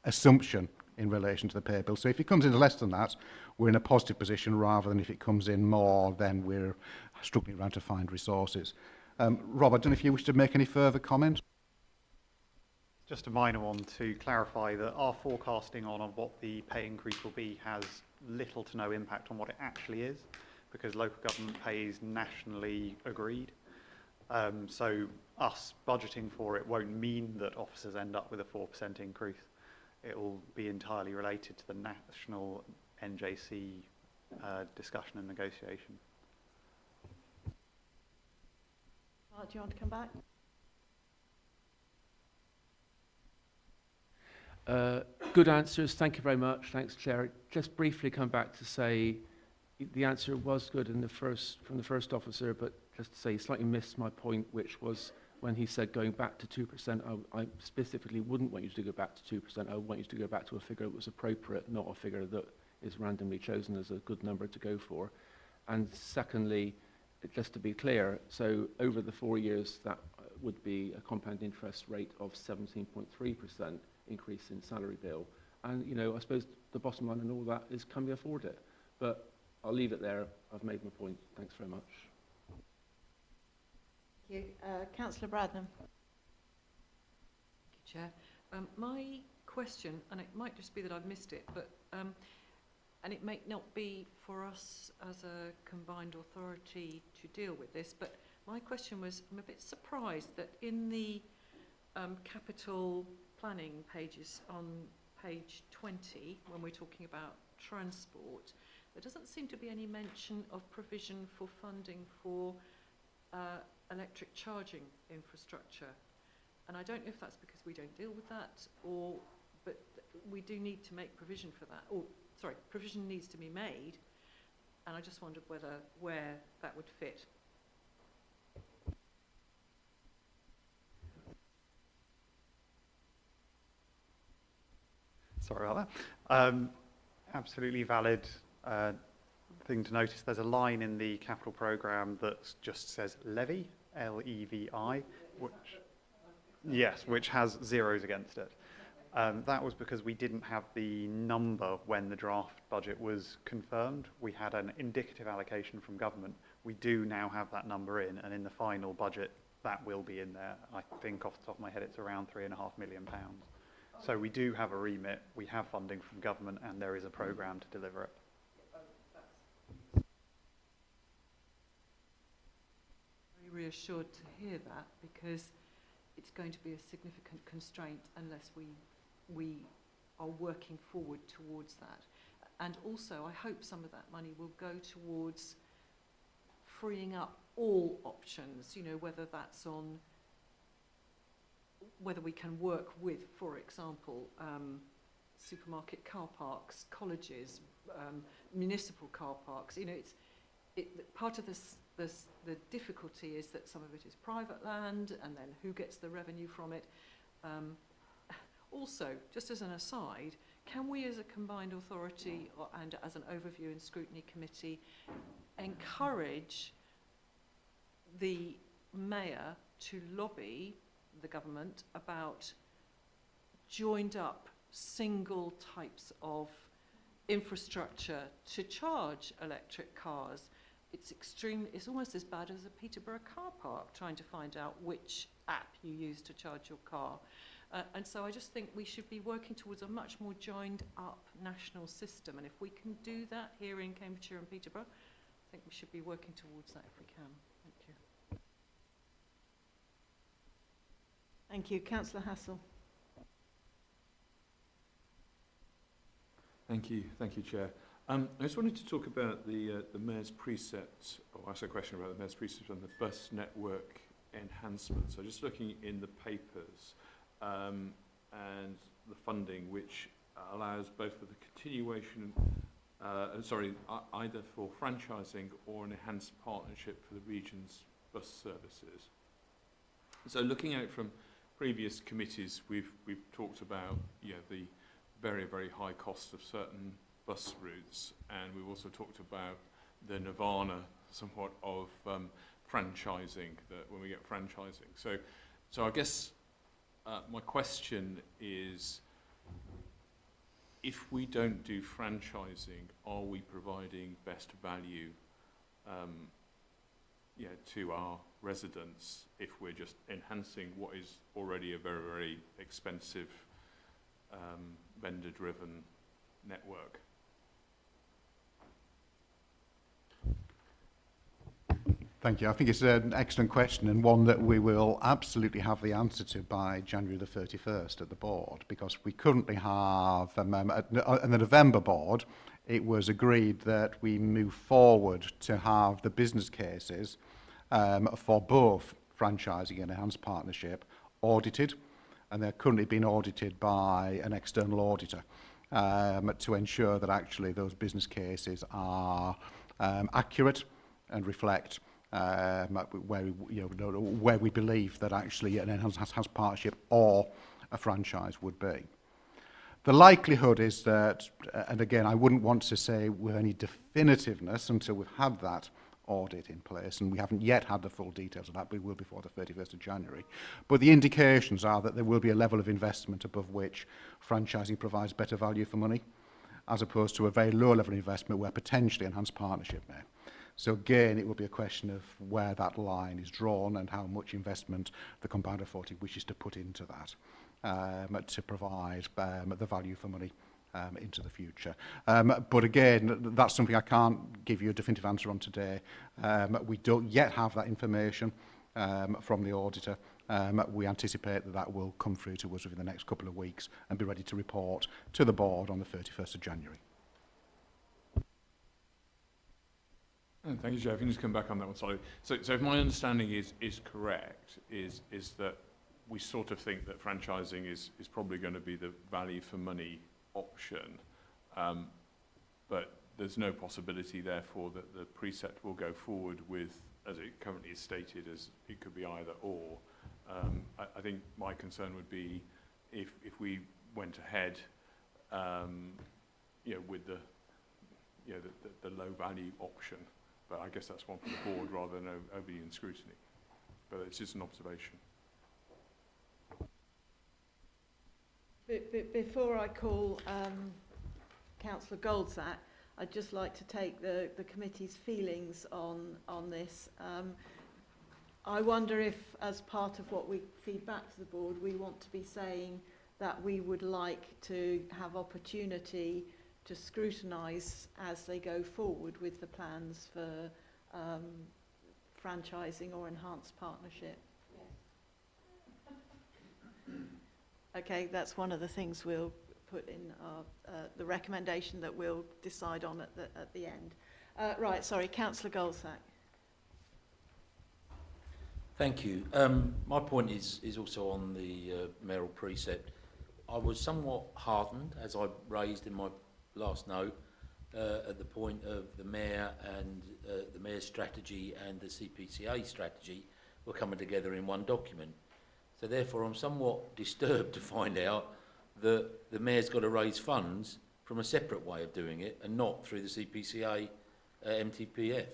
assumption in relation to the pay bill. So if it comes in less than that, we're in a positive position, rather than if it comes in more, then we're struggling around to find resources. Rob, I don't know if you wish to make any further comment? Just a minor one to clarify that our forecasting on what the pay increase will be has little to no impact on what it actually is, because local government pay is nationally agreed. So us budgeting for it won't mean that officers end up with a 4% increase. It will be entirely related to the national NJC discussion and negotiation. Mark, do you want to come back? Good answers, thank you very much. Thanks, Chair. Just briefly come back to say the answer was good from the first officer, but just to say he slightly missed my point, which was when he said going back to 2%, I specifically wouldn't want you to go back to 2%. I would want you to go back to a figure that was appropriate, not a figure that is randomly chosen as a good number to go for. And secondly, just to be clear, so over the 4 years, that would be a compound interest rate of 17.3% increase in salary bill. And, you know, I suppose the bottom line in all that is, can we afford it? But I'll leave it there. I've made my point. Thanks very much. Thank you. Councillor Bradnam. Thank you, Chair. My question, and it might just be that I've missed it, but and it may not be for us as a combined authority to deal with this, but my question was, I'm a bit surprised that in the capital planning pages on page 20, when we're talking about transport, there doesn't seem to be any mention of provision for funding for electric charging infrastructure. And I don't know if that's because we don't deal with that, but we do need to make provision for that. Provision needs to be made, and I just wondered where that would fit. Sorry about that. Absolutely valid thing to notice. There's a line in the capital programme that just says levy, L-E-V-I, which has zeros against it. That was because we didn't have the number when the draft budget was confirmed. We had an indicative allocation from government. We do now have that number in, and in the final budget, that will be in there. I think off the top of my head, it's around £3.5 million. So we do have a remit, we have funding from government, and there is a programme to deliver it. Very reassured to hear that, because it's going to be a significant constraint unless we are working forward towards that. And also, I hope some of that money will go towards freeing up all options, you know, whether that's on whether we can work with, for example, supermarket car parks, colleges, municipal car parks. You know, part of the difficulty is that some of it is private land, and then who gets the revenue from it. Also, just as an aside, can we as a combined authority and as an overview and scrutiny committee encourage the mayor to lobby the government about joined up single types of infrastructure to charge electric cars? It's almost as bad as a Peterborough car park trying to find out which app you use to charge your car. And so I just think we should be working towards a much more joined up national system. And if we can do that here in Cambridgeshire and Peterborough, I think we should be working towards that if we can. Thank you. Thank you. Councillor Hassel. Thank you, Chair. I just wanted to talk about the Mayor's precept, or ask a question about the Mayor's precept on the bus network enhancement. So just looking in the papers and the funding, which allows both for the continuation, either for franchising or an enhanced partnership for the region's bus services. So looking out from previous committees, we've talked about the very, very high cost of certain bus routes, and we've also talked about the nirvana somewhat of franchising, that when we get franchising. So I guess my question is, if we don't do franchising, are we providing best value to our residents if we're just enhancing what is already a very, very expensive vendor-driven network? Thank you. I think it's an excellent question, and one that we will absolutely have the answer to by January the 31st at the board, because we currently have, in the November board, it was agreed that we move forward to have the business cases for both franchising and enhanced partnership audited, and they're currently being audited by an external auditor to ensure that actually those business cases are accurate and reflect where we believe that actually an enhanced partnership or a franchise would be. The likelihood is that, and again, I wouldn't want to say with any definitiveness until we've had that audit in place, and we haven't yet had the full details of that, but we will before the 31st of January. But the indications are that there will be a level of investment above which franchising provides better value for money, as opposed to a very low level of investment where potentially enhanced partnership may. So again, it will be a question of where that line is drawn and how much investment the combined authority wishes to put into that to provide the value for money into the future. But again, that's something I can't give you a definitive answer on today. We don't yet have that information from the auditor. We anticipate that that will come through to us within the next couple of weeks and be ready to report to the board on the 31st of January. Thank you, Chair. If you can just come back on that one, sorry. So if my understanding is correct, is that we sort of think that franchising is probably going to be the value for money option, but there's no possibility, therefore, that the precept will go forward with, as it currently is stated, as it could be either or. I think my concern would be if we went ahead you know, with the, you know, the low value option. But I guess that's one for the board rather than overly in scrutiny. But it's just an observation. Before I call Councillor Goldsack, I'd just like to take the committee's feelings on this. I wonder if, as part of what we feed back to the board, we want to be saying that we would like to have opportunity to scrutinise as they go forward with the plans for franchising or enhanced partnership. Yes. Okay, that's one of the things we'll put in our, the recommendation that we'll decide on at the end. Right, sorry, Councillor Goldsack. Thank you. My point is also on the mayoral precept. I was somewhat heartened, as I raised in my last note, at the point of the mayor and the mayor's strategy and the CPCA strategy were coming together in one document. So therefore I'm somewhat disturbed to find out that the mayor's got to raise funds from a separate way of doing it and not through the CPCA MTPF.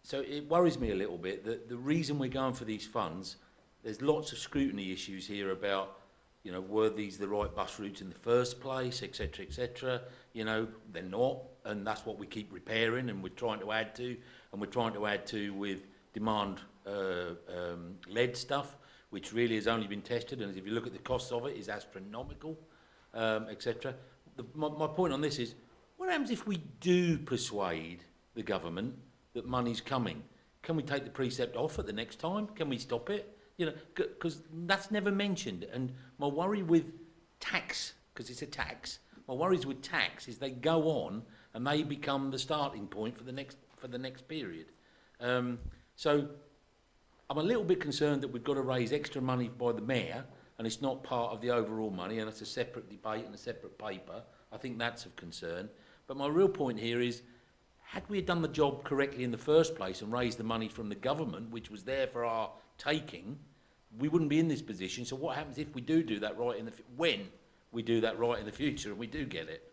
So it worries me a little bit that the reason we're going for these funds, there's lots of scrutiny issues here about, you know, were these the right bus routes in the first place, etc., etc. You know, they're not, and that's what we keep repairing and we're trying to add to, and we're trying to add to with demand-led stuff, which really has only been tested, and if you look at the costs of it, is astronomical, etc. My point on this is, what happens if we do persuade the government that money's coming? Can we take the precept off at the next time? Can we stop it? You know, because that's never mentioned. And my worry with tax, because it's a tax, my worries with tax is they go on and they become the starting point for the next period. So I'm a little bit concerned that we've got to raise extra money by the mayor, and it's not part of the overall money, and it's a separate debate and a separate paper. I think that's of concern. But my real point here is, had we done the job correctly in the first place and raised the money from the government, which was there for our taking, we wouldn't be in this position. So what happens if we do that right in the when we do that right in the future and we do get it?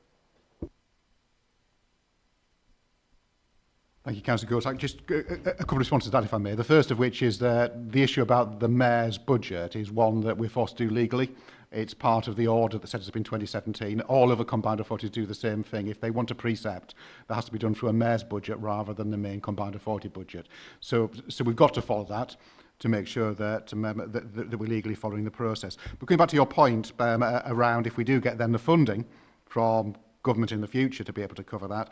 Thank you, Councillor Goldsack. Just a couple of responses to that, if I may. The first of which is that the issue about the mayor's budget is one that we're forced to do legally. It's part of the order that set us up in 2017. All other combined authorities do the same thing. If they want a precept, that has to be done through a mayor's budget rather than the main combined authority budget. So we've got to follow that to make sure that we're legally following the process. But going back to your point around if we do get then the funding from government in the future to be able to cover that,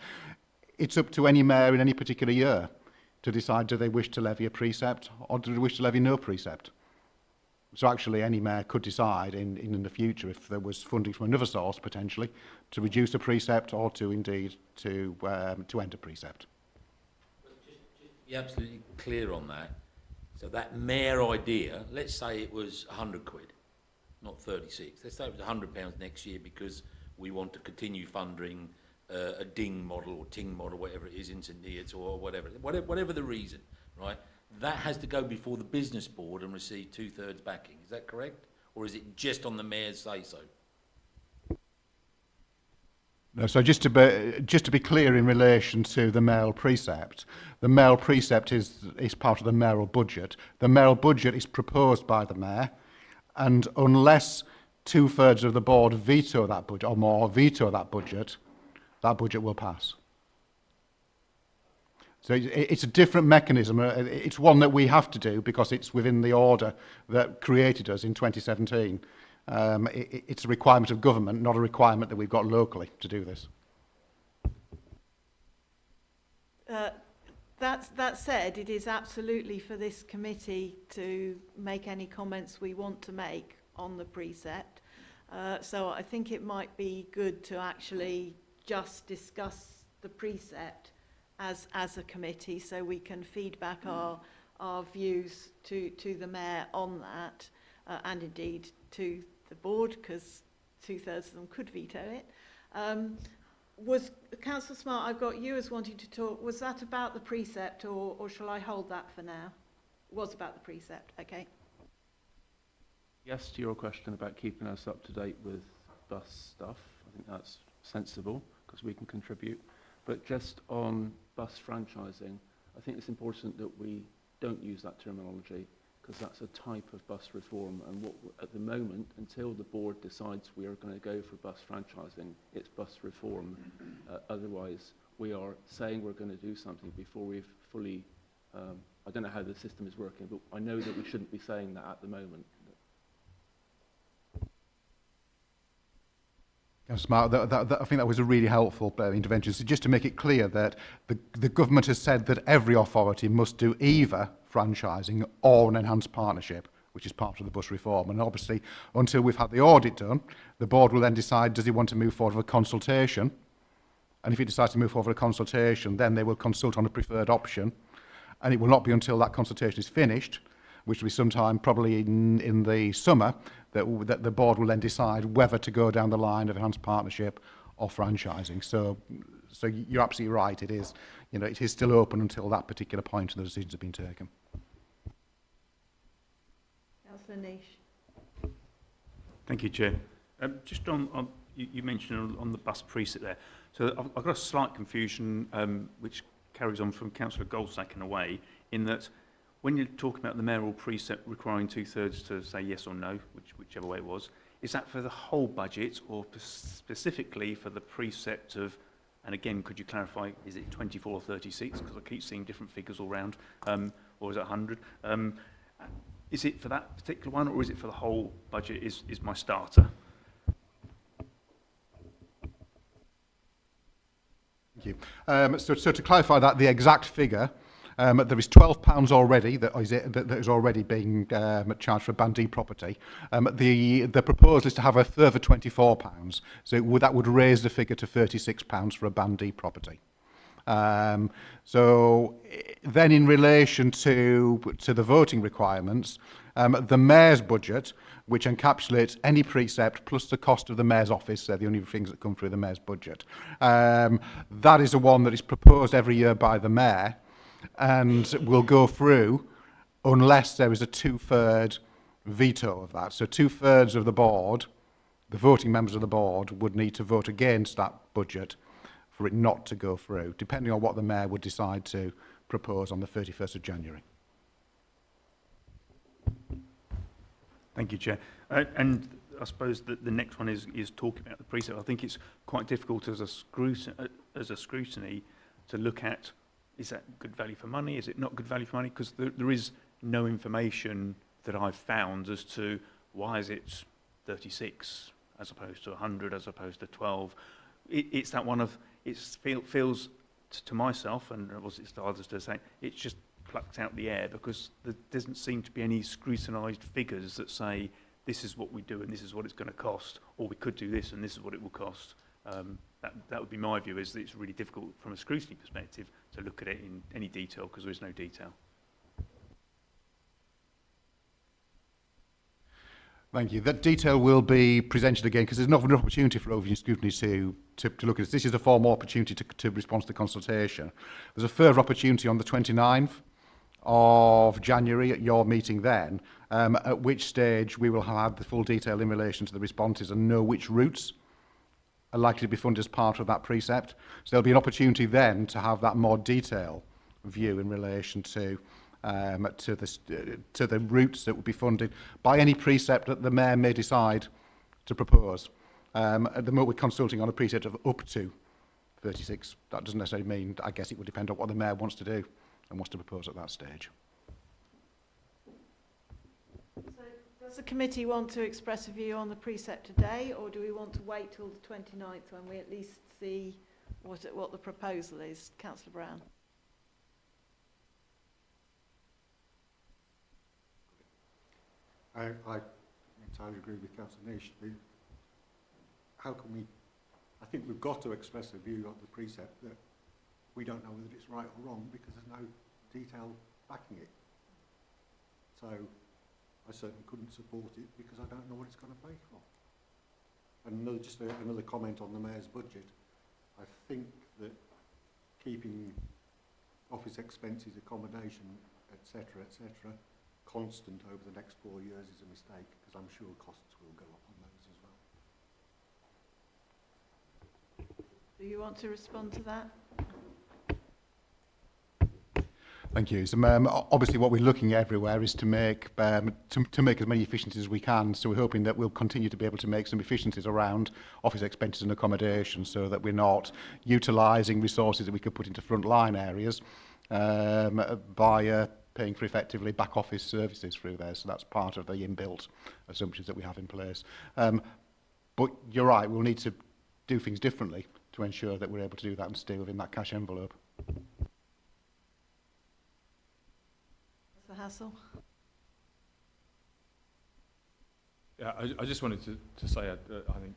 it's up to any mayor in any particular year to decide, do they wish to levy a precept or do they wish to levy no precept? So actually any mayor could decide in the future, if there was funding from another source potentially, to reduce a precept or to indeed to end a precept. Just be absolutely clear on that. So that mayor idea, let's say it was 100 quid, not 36. Let's say it was £100 next year because we want to continue funding a DING model or TING model, whatever it is, in St Neots or whatever the reason, right? That has to go before the business board and receive 2/3 backing. Is that correct? Or is it just on the mayor's say-so? No, so just to be clear in relation to the mayoral precept is part of the mayoral budget. The mayoral budget is proposed by the mayor, and unless 2/3 of the board veto that budget or more veto that budget will pass. So it's a different mechanism. It's one that we have to do because it's within the order that created us in 2017. It's a requirement of government, not a requirement that we've got locally to do this. That said, it is absolutely for this committee to make any comments we want to make on the precept. So I think it might be good to actually just discuss the precept as a committee, so we can feed back our views to the mayor on that, and indeed to the board, because 2/3 of them could veto it. Was Councillor Smart, I've got you as wanting to talk. Was that about the precept, or shall I hold that for now? It was about the precept, okay. Yes, to your question about keeping us up to date with bus stuff, I think that's sensible because we can contribute. But just on bus franchising, I think it's important that we don't use that terminology because that's a type of bus reform, and what at the moment, until the board decides we are going to go for bus franchising, it's bus reform. Otherwise, we are saying we're going to do something before we've fully, I don't know how the system is working, but I know that we shouldn't be saying that at the moment. Yes, Mark, I think that was a really helpful intervention. So just to make it clear that the government has said that every authority must do either franchising or an enhanced partnership, which is part of the bus reform. And obviously, until we've had the audit done, the board will then decide, does it want to move forward with a consultation? And if it decides to move forward with a consultation, then they will consult on a preferred option. And it will not be until that consultation is finished, which will be sometime probably in the summer, that the board will then decide whether to go down the line of enhanced partnership or franchising. So you're absolutely right. It is, it is still open until that particular point and the decisions have been taken. Councillor Niche. Thank you, Chair. Just on you mentioned on the bus precept there. So I've got a slight confusion, which carries on from Councillor Goldsack in a way, in that when you're talking about the mayoral precept requiring 2/3 to say yes or no, whichever way it was, is that for the whole budget or specifically for the precept of, and again, could you clarify, is it 24 or 30 seats? Because I keep seeing different figures all round, or is it 100? Is it for that particular one, or is it for the whole budget is my starter? Thank you. So to clarify that, the exact figure, there is £12 already that is already being charged for Band D property. The proposal is to have a further £24, so that would raise the figure to £36 for a Band D property. So then in relation to the voting requirements, the mayor's budget, which encapsulates any precept plus the cost of the mayor's office, they're the only things that come through the mayor's budget. That is the one that is proposed every year by the mayor and will go through unless there is a 2/3 veto of that. So 2/3 of the board, the voting members of the board, would need to vote against that budget for it not to go through, depending on what the mayor would decide to propose on the 31st of January. Thank you, Chair. And I suppose that the next one is talking about the precept. I think it's quite difficult as a scrutiny to look at, is that good value for money? Is it not good value for money? Because there is no information that I've found as to why is it 36 as opposed to 100 as opposed to 12. It's that one of, it feels to myself, and was it to others to say, it's just plucked out the air because there doesn't seem to be any scrutinised figures that say this is what we do and this is what it's going to cost, or we could do this and this is what it will cost. That would be my view, is that it's really difficult from a scrutiny perspective to look at it in any detail because there is no detail. Thank you. That detail will be presented again because there's not an opportunity for overview scrutiny to look at this. This is a formal opportunity to respond to the consultation. There's a further opportunity on the 29th of January at your meeting then, at which stage we will have the full detail in relation to the responses and know which routes are likely to be funded as part of that precept. So there'll be an opportunity then to have that more detailed view in relation to the routes that would be funded by any precept that the mayor may decide to propose. At the moment we're consulting on a precept of up to 36. That doesn't necessarily mean, I guess it would depend on what the mayor wants to do and wants to propose at that stage. So does the committee want to express a view on the precept today, or do we want to wait till the 29th when we at least see what the proposal is? Councillor Brown. I entirely agree with Councillor Nish. How can we, I think we've got to express a view on the precept that we don't know whether it's right or wrong because there's no detail backing it. So I certainly couldn't support it because I don't know what it's going to pay for. And another comment on the mayor's budget. I think that keeping office expenses, accommodation, etc., constant over the next 4 years is a mistake, because I'm sure costs will go up on those as well. Do you want to respond to that? Thank you. So, obviously, what we're looking at everywhere is to make to make as many efficiencies as we can. So we're hoping that we'll continue to be able to make some efficiencies around office expenses and accommodation, so that we're not utilising resources that we could put into frontline areas by paying for effectively back office services through there. So that's part of the inbuilt assumptions that we have in place. But you're right. We'll need to do things differently to ensure that we're able to do that and stay within that cash envelope. The hassle. Yeah, I just wanted to say I think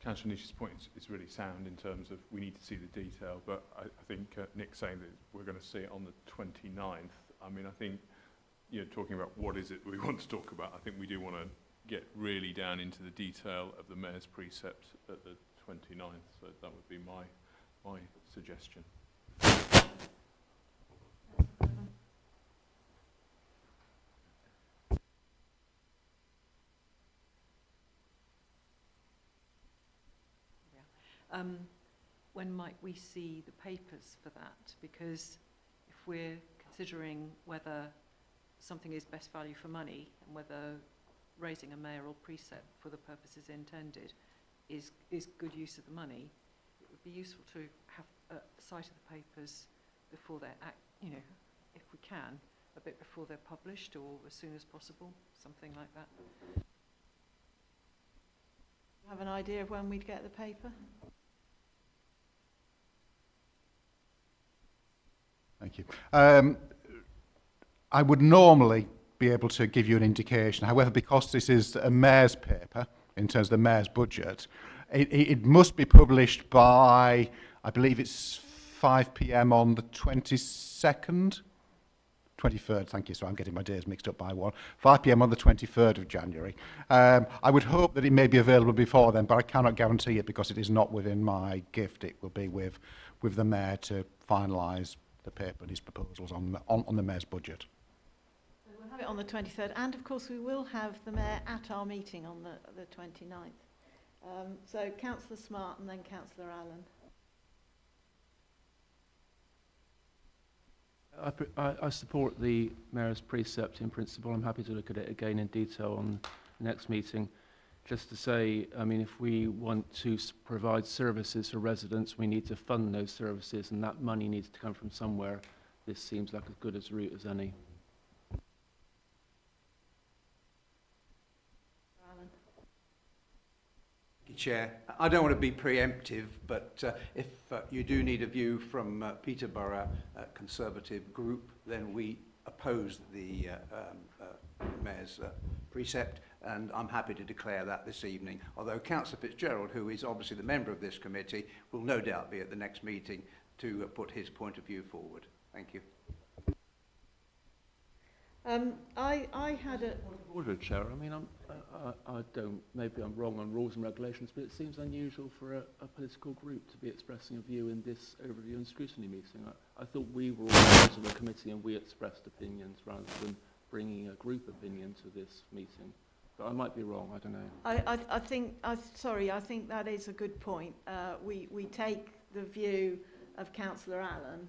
Councillor Nish's point is really sound in terms of we need to see the detail, but I think Nick's saying that we're going to see it on the 29th. I mean, I think, you know, talking about what is it we want to talk about, I think we do want to get really down into the detail of the Mayor's precept at the 29th, so that would be my suggestion. When might we see the papers for that? Because if we're considering whether something is best value for money and whether raising a mayoral precept for the purposes intended is good use of the money, it would be useful to have a sight of the papers before they're, you know, if we can, a bit before they're published or as soon as possible, something like that. Have an idea of when we'd get the paper? Thank you. I would normally be able to give you an indication. However, because this is a mayor's paper, in terms of the mayor's budget, it must be published by, I believe it's 5 p.m. on the 22nd? 23rd, thank you. So I'm getting my days mixed up by one. 5 p.m. on the 23rd of January. I would hope that it may be available before then, but I cannot guarantee it because it is not within my gift. It will be with the mayor to finalise the paper and his proposals on the mayor's budget. So we'll have it on the 23rd, and of course we will have the mayor at our meeting on the 29th. So Councillor Smart and then Councillor Allen. I support the Mayor's precept in principle. I'm happy to look at it again in detail on the next meeting. Just to say, I mean, if we want to provide services for residents, we need to fund those services, and that money needs to come from somewhere. This seems like as good a route as any. Allen. Thank you, Chair. I don't want to be preemptive, but if you do need a view from Peterborough Conservative Group, then we oppose the Mayor's precept, and I'm happy to declare that this evening. Although Councillor Fitzgerald, who is obviously the member of this committee, will no doubt be at the next meeting to put his point of view forward. Thank you. I had a... Order, Chair. I mean, I don't, maybe I'm wrong on rules and regulations, but it seems unusual for a political group to be expressing a view in this overview and scrutiny meeting. I thought we were all members of a committee and we expressed opinions rather than bringing a group opinion to this meeting. But I might be wrong, I don't know. I think that is a good point. We take the view of Councillor Allen,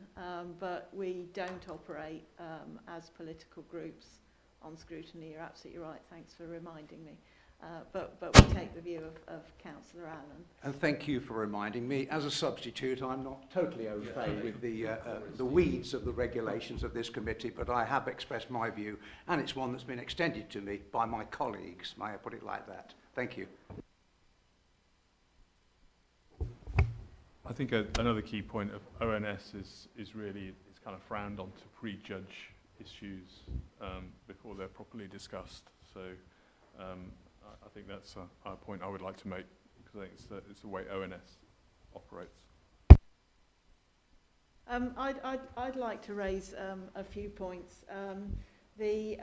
but we don't operate as political groups on scrutiny. You're absolutely right. Thanks for reminding me. But we take the view of Councillor Allen. And thank you for reminding me. As a substitute, I'm not totally au fait with the weeds of the regulations of this committee, but I have expressed my view, and it's one that's been extended to me by my colleagues. May I put it like that? Thank you. I think another key point of ONS is really it's kind of frowned on to prejudge issues before they're properly discussed. So I think that's a point I would like to make because I think it's the way ONS operates. I'd like to raise a few points. The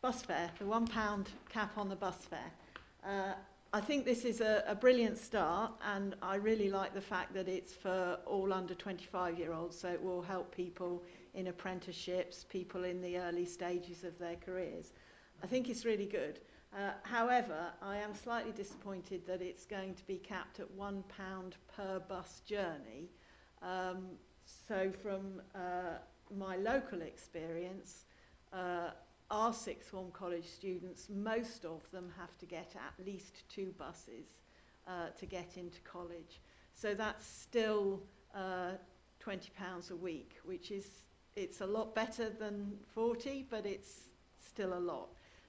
bus fare, the £1 cap on the bus fare. I think this is a brilliant start, and I really like the fact that it's for all under 25-year-olds, so it will help people in apprenticeships, people in the early stages of their careers. I think it's really good. However, I am slightly disappointed that it's going to be capped at £1 per bus journey. So from my local experience, our sixth form college students, most of them have to get at least 2 buses to get into college. So that's still £20 a week, which is, it's a lot better than 40, but it's still a lot.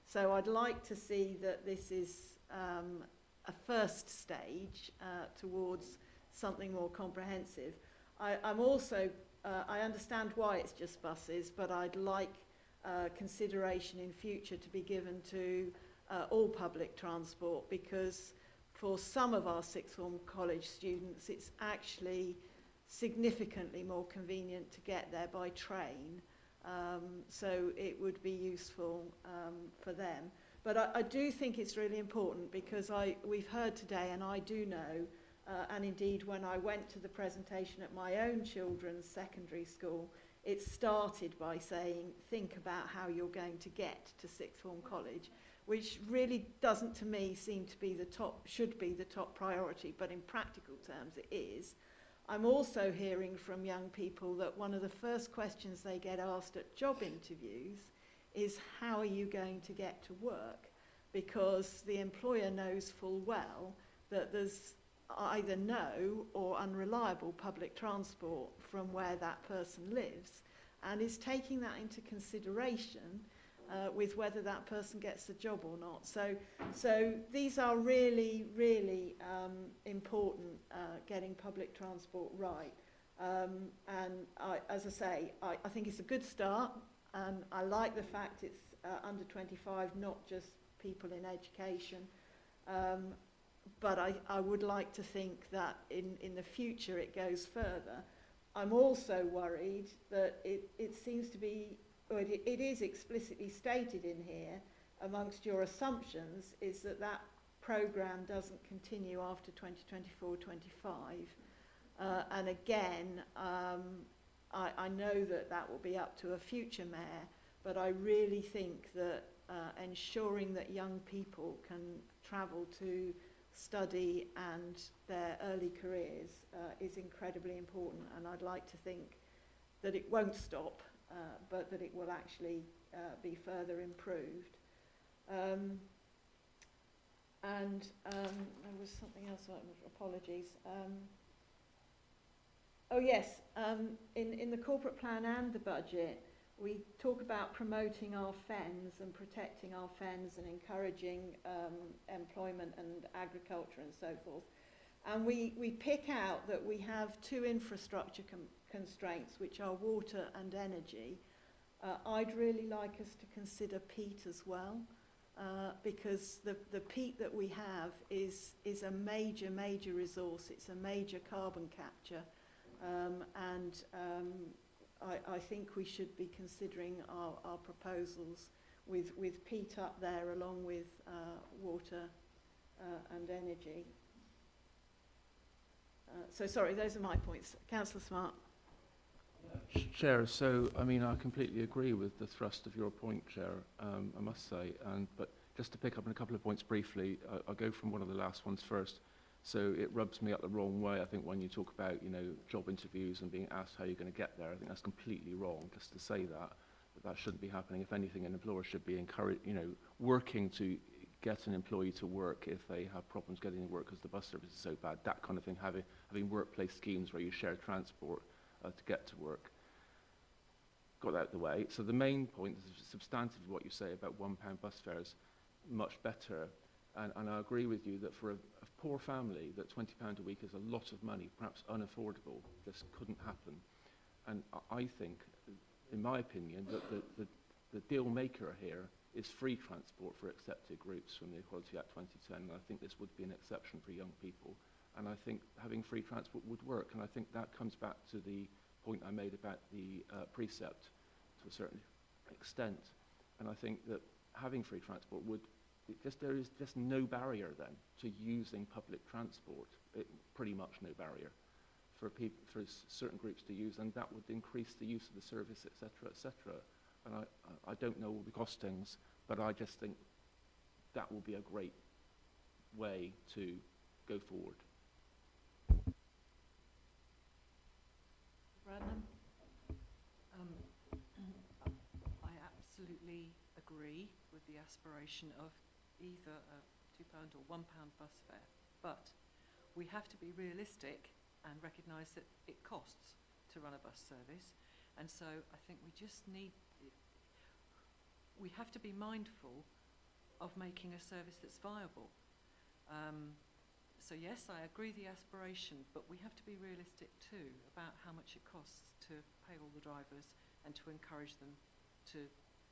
So I'd like to see that this is a first stage towards something more comprehensive. I'm also, I understand why it's just buses, but I'd like consideration in future to be given to all public transport, because for some of our sixth form college students it's actually significantly more convenient to get there by train, so it would be useful for them. But I do think it's really important, because we've heard today, and I do know, and indeed when I went to the presentation at my own children's secondary school, it started by saying, think about how you're going to get to sixth form college, which really doesn't, to me, seem to be the top, should be the top priority, but in practical terms it is. I'm also hearing from young people that one of the first questions they get asked at job interviews is, how are you going to get to work? Because the employer knows full well that there's either no or unreliable public transport from where that person lives, and is taking that into consideration with whether that person gets the job or not. So these are really, really important, getting public transport right. And as I say, I think it's a good start. I like the fact it's under 25, not just people in education. But I would like to think that in the future it goes further. I'm also worried that it seems to be, or it is explicitly stated in here, amongst your assumptions, is that that programme doesn't continue after 2024-25. And again, I know that that will be up to a future mayor, but I really think that ensuring that young people can travel to study and their early careers is incredibly important, and I'd like to think that it won't stop, but that it will actually be further improved. And there was something else, apologies. Oh yes, in the corporate plan and the budget, we talk about promoting our fens and protecting our fens and encouraging employment and agriculture and so forth. And we pick out that we have 2 infrastructure constraints, which are water and energy. I'd really like us to consider peat as well, because the peat that we have is a major, major resource. It's a major carbon capture. I think we should be considering our proposals with peat up there along with water and energy. So sorry, those are my points. Councillor Smart. Chair, so I mean I completely agree with the thrust of your point, Chair, I must say, but just to pick up on a couple of points briefly, I'll go from one of the last ones first. So it rubs me up the wrong way, I think, when you talk about, job interviews and being asked how you're going to get there. I think that's completely wrong, just to say that shouldn't be happening. If anything, an employer should be working to get an employee to work if they have problems getting to work because the bus service is so bad, that kind of thing, having workplace schemes where you share transport to get to work. Got that out of the way. So the main point is substantive of what you say about £1 bus fares, much better. And I agree with you that for a poor family, that £20 a week is a lot of money, perhaps unaffordable. This couldn't happen. And I think, in my opinion, that the deal maker here is free transport for accepted groups from the Equality Act 2010. And I think this would be an exception for young people. And I think having free transport would work. And I think that comes back to the point I made about the precept to a certain extent. And I think that having free transport would, there is just no barrier then to using public transport, pretty much no barrier for certain groups to use, and that would increase the use of the service, etc., etc. And I don't know all the costings, but I just think that will be a great way to go forward. Bradnam? I absolutely agree with the aspiration of either a £2 or £1 bus fare, but we have to be realistic and recognise that it costs to run a bus service, and so I think we have to be mindful of making a service that's viable. So yes, I agree the aspiration, but we have to be realistic too about how much it costs to pay all the drivers and to encourage them to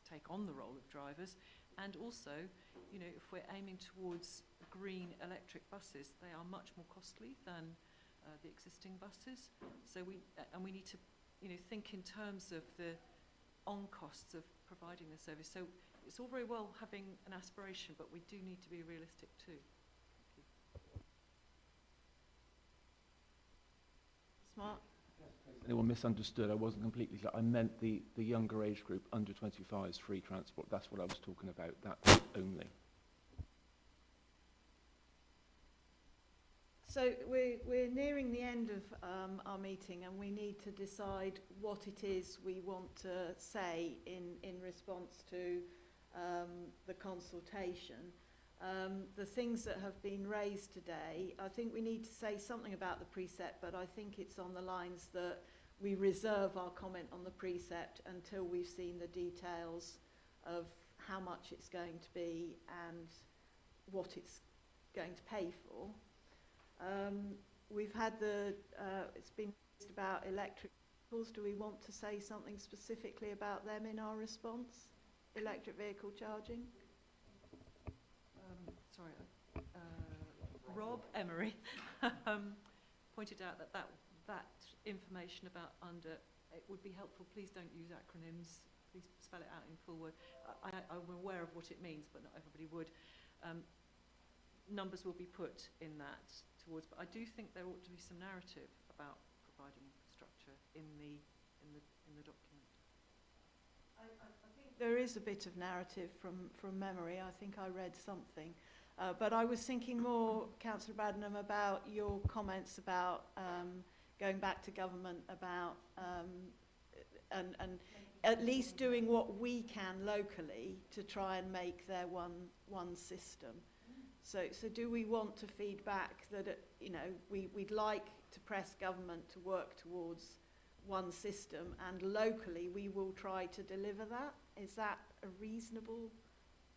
take on the role of drivers. And also, you know, if we're aiming towards green electric buses, they are much more costly than the existing buses. So we need to, you know, think in terms of the on costs of providing the service. So it's all very well having an aspiration, but we do need to be realistic too. Smart. Anyone misunderstood, I wasn't completely clear. I meant the younger age group, under 25's free transport. That's what I was talking about, that only. So we're nearing the end of our meeting, and we need to decide what it is we want to say in response to the consultation. The things that have been raised today, I think we need to say something about the precept, but I think it's on the lines that we reserve our comment on the precept until we've seen the details of how much it's going to be and what it's going to pay for. We've had it's been raised about electric vehicles. Do we want to say something specifically about them in our response? Electric vehicle charging? Rob Emery pointed out that information about it would be helpful. Please don't use acronyms. Please spell it out in full word. I'm aware of what it means, but not everybody would. Numbers will be put in that towards, but I do think there ought to be some narrative about providing infrastructure in the document. I think there is a bit of narrative from memory. I think I read something. But I was thinking more, Councillor Bradnam, about your comments about going back to government about and at least doing what we can locally to try and make their one system. So do we want to feed back that you know we'd like to press government to work towards one system, and locally we will try to deliver that? Is that a reasonable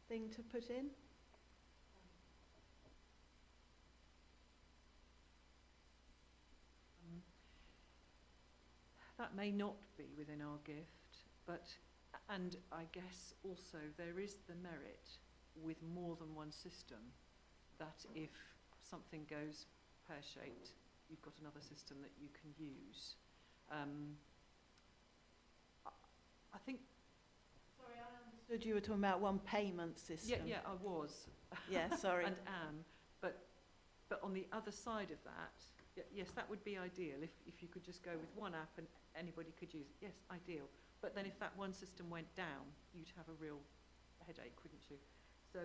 thing to put in? That may not be within our gift, and I guess also there is the merit with more than one system that if something goes pear-shaped, you've got another system that you can use. I think... Sorry, I understood you were talking about one payment system. Yeah, I was. Yeah, sorry. And am. But on the other side of that, yes, that would be ideal if you could just go with one app and anybody could use it. Yes, ideal. But then if that one system went down, you'd have a real headache, wouldn't you? So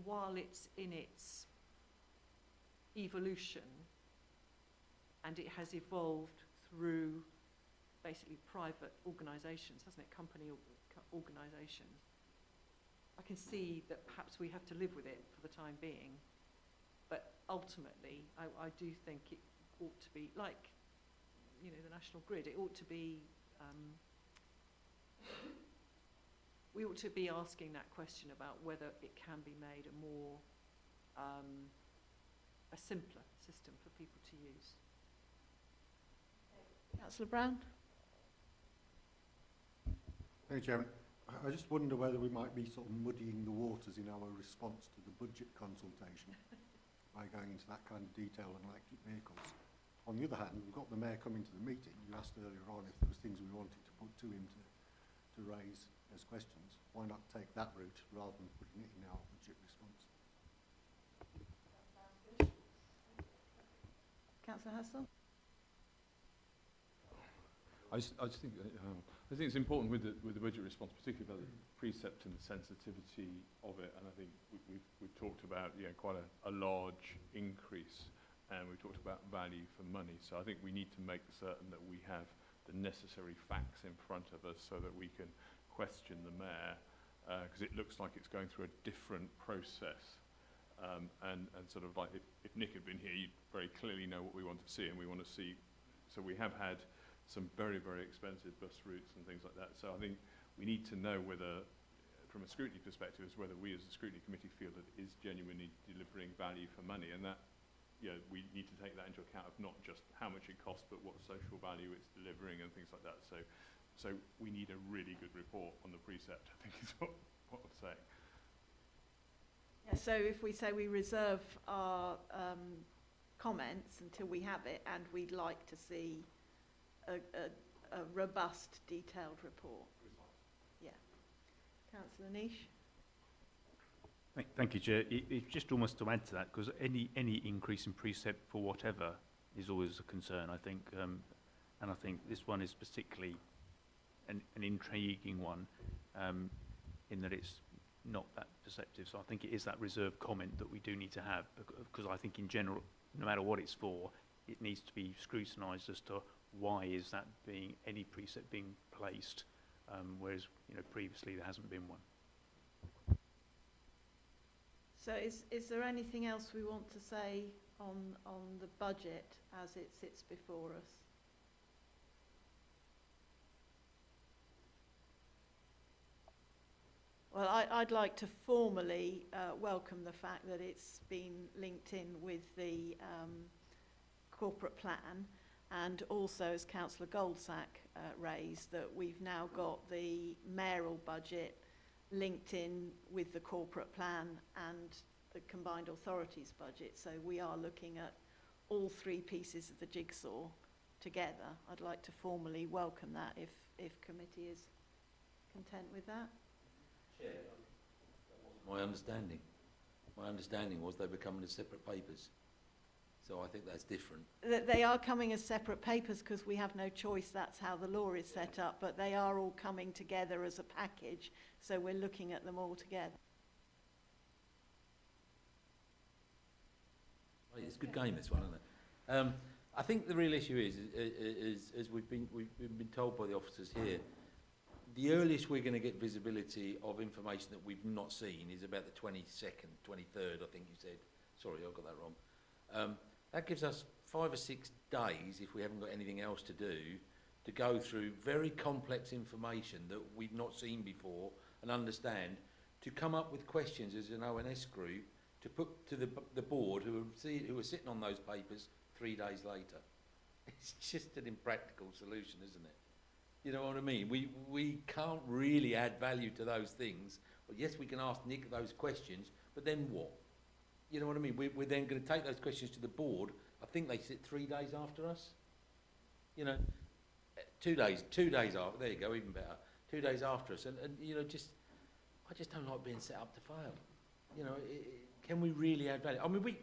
while it's in its evolution, and it has evolved through basically private organisations, hasn't it? Company organisations. I can see that perhaps we have to live with it for the time being. But ultimately, I do think it ought to be, like, you know, the national grid, it ought to be, we ought to be asking that question about whether it can be made a more, a simpler system for people to use. Councillor Brown? Thank you, Chairman. I just wonder whether we might be sort of muddying the waters in our response to the budget consultation by going into that kind of detail on electric vehicles. On the other hand, we've got the Mayor coming to the meeting. You asked earlier on if there was things we wanted to put to him to raise as questions. Why not take that route rather than putting it in our budget response? Councillor Hassel? I just think it's important with the budget response, particularly about the precept and the sensitivity of it. And I think we've talked about quite a large increase, and we've talked about value for money. So I think we need to make certain that we have the necessary facts in front of us so that we can question the mayor, because it looks like it's going through a different process. And sort of like if Nick had been here, you'd very clearly know what we want to see, and we want to see. So we have had some very, very expensive bus routes and things like that. So I think we need to know whether, from a scrutiny perspective, is whether we as a scrutiny committee feel that it is genuinely delivering value for money, and that we need to take that into account of not just how much it costs, but what social value it's delivering and things like that. So we need a really good report on the precept, I think is what I'm saying. Yeah, so if we say we reserve our comments until we have it, and we'd like to see a robust, detailed report. Yeah. Councillor Niche? Thank you, Chair. It's just almost to add to that, because any increase in precept for whatever is always a concern, I think. And I think this one is particularly an intriguing one, in that it's not that perceptive. So I think it is that reserved comment that we do need to have, because I think in general, no matter what it's for, it needs to be scrutinised as to why is that any precept being placed, whereas previously there hasn't been one. So is there anything else we want to say on the budget as it sits before us? Well, I'd like to formally welcome the fact that it's been linked in with the corporate plan, and also, as Councillor Goldsack raised, that we've now got the mayoral budget linked in with the corporate plan and the combined authorities budget. So we are looking at all three pieces of the jigsaw together. I'd like to formally welcome that if committee is content with that. Chair, that wasn't my understanding. My understanding was they were coming as separate papers. So I think that's different. They are coming as separate papers because we have no choice. That's how the law is set up. But they are all coming together as a package. So we're looking at them all together. Right, it's a good game, this one, isn't it? I think the real issue is as we've been told by the officers here, the earliest we're going to get visibility of information that we've not seen is about the 22nd, 23rd, I think you said. Sorry, I got that wrong. That gives us 5 or 6 days, if we haven't got anything else to do, to go through very complex information that we've not seen before and understand, to come up with questions as an ONS group to put to the board who are sitting on those papers 3 days later. It's just an impractical solution, isn't it? You know what I mean? We can't really add value to those things. But yes, we can ask Nick those questions, but then what? You know what I mean? We're then going to take those questions to the board. I think they sit 3 days after us. 2 days after. There you go, even better. 2 days after us, and I just don't like being set up to fail. Can we really add value? I mean, we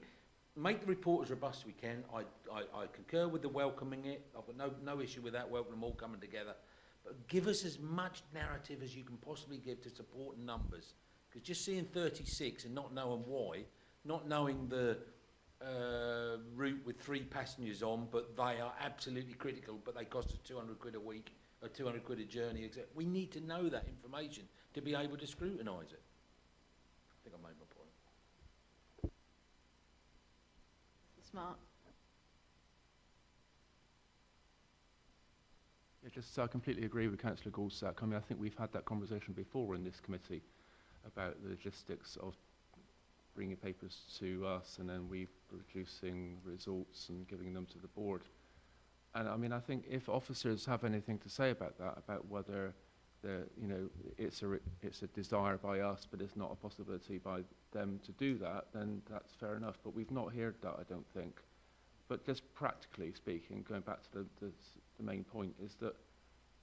make the report as robust as we can. I concur with the welcoming it. I've got no issue with that. Welcome them all coming together. But give us as much narrative as you can possibly give to support numbers. Because just seeing 36 and not knowing why, not knowing the route with 3 passengers on, but they are absolutely critical, but they cost us 200 quid a week, or 200 quid a journey, etc. We need to know that information to be able to scrutinise it. I think I made my point. Smart. Yeah, I completely agree with Councillor Goldsack. I mean, I think we've had that conversation before in this committee about the logistics of bringing papers to us and then we producing results and giving them to the board. And I mean, I think if officers have anything to say about that, about whether it's a desire by us, but it's not a possibility by them to do that, then that's fair enough. But we've not heard that, I don't think. But just practically speaking, going back to the main point, is that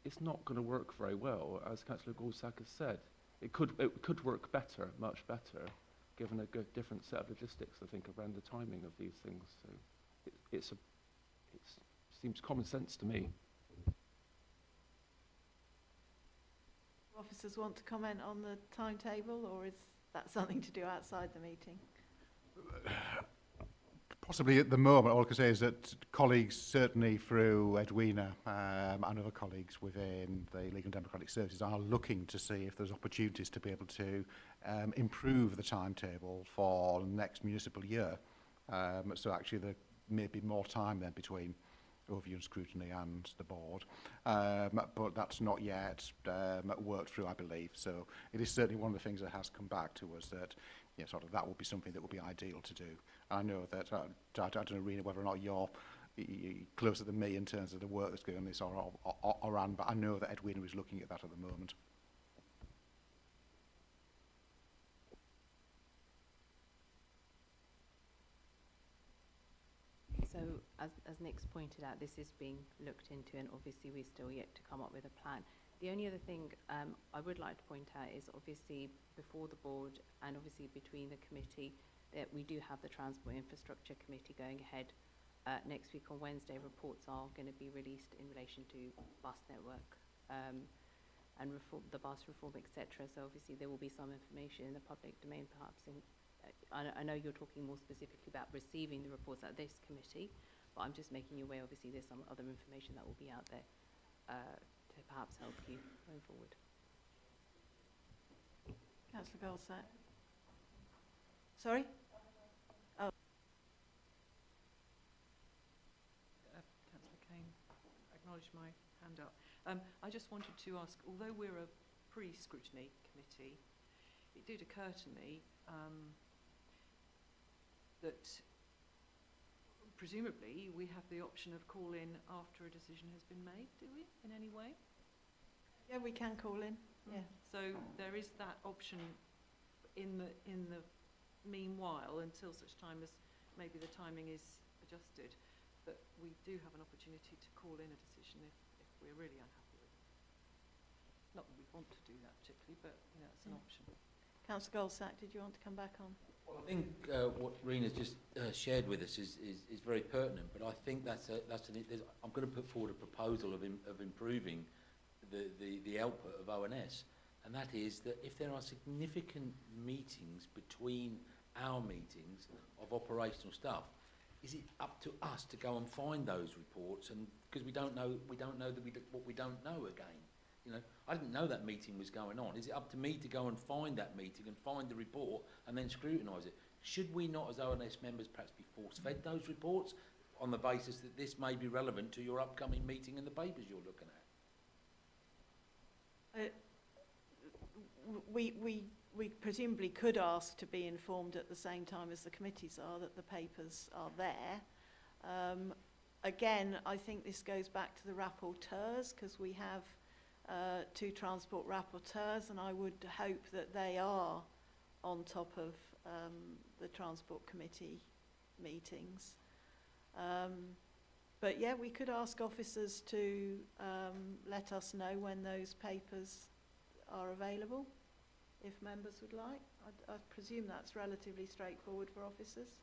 it's not going to work very well, as Councillor Goldsack has said. It could work better, much better, given a different set of logistics, I think, around the timing of these things. So it seems common sense to me. Officers want to comment on the timetable, or is that something to do outside the meeting? Possibly at the moment, all I can say is that colleagues, certainly through Edwina and other colleagues within the Legal and Democratic Services, are looking to see if there's opportunities to be able to improve the timetable for next municipal year. So actually there may be more time then between overview and scrutiny and the board, but that's not yet worked through, I believe. So it is certainly one of the things that has come back to us, that sort of that would be something that would be ideal to do. I know that I don't know, Rena, whether or not you're closer than me in terms of the work that's going on this or around, but I know that Edwina is looking at that at the moment. So, as Nick's pointed out, this is being looked into, and obviously we're still yet to come up with a plan. The only other thing I would like to point out is obviously before the board and obviously between the committee that we do have the Transport Infrastructure Committee going ahead next week on Wednesday. Reports are going to be released in relation to bus network and reform, the bus reform, etc. So obviously there will be some information in the public domain, perhaps in I know you're talking more specifically about receiving the reports at this committee, but I'm just making you aware, obviously, there's some other information that will be out there to perhaps help you going forward. Councillor Goldsack. Sorry? Oh. Councillor Kane, acknowledge my hand up. I just wanted to ask, although we're a pre-scrutiny committee, it did occur to me that presumably we have the option of call in after a decision has been made, do we, in any way? Yeah, we can call in. Yeah. So there is that option in the meanwhile, until such time as maybe the timing is adjusted, that we do have an opportunity to call in a decision if we're really unhappy with it. Not that we want to do that particularly, but it's an option. Councillor Goldsack, did you want to come back on? Well, I think what Rena's just shared with us is very pertinent, but I think I'm going to put forward a proposal of improving the output of ONS, and that is that if there are significant meetings between our meetings of operational stuff, is it up to us to go and find those reports? And because we don't know what we don't know again. I didn't know that meeting was going on. Is it up to me to go and find that meeting and find the report and then scrutinise it? Should we not, as ONS members, perhaps be force-fed those reports on the basis that this may be relevant to your upcoming meeting and the papers you're looking at? We presumably could ask to be informed at the same time as the committees are, that the papers are there. Again, I think this goes back to the rapporteurs, because we have two transport rapporteurs, and I would hope that they are on top of the transport committee meetings. But yeah, we could ask officers to let us know when those papers are available, if members would like. I presume that's relatively straightforward for officers.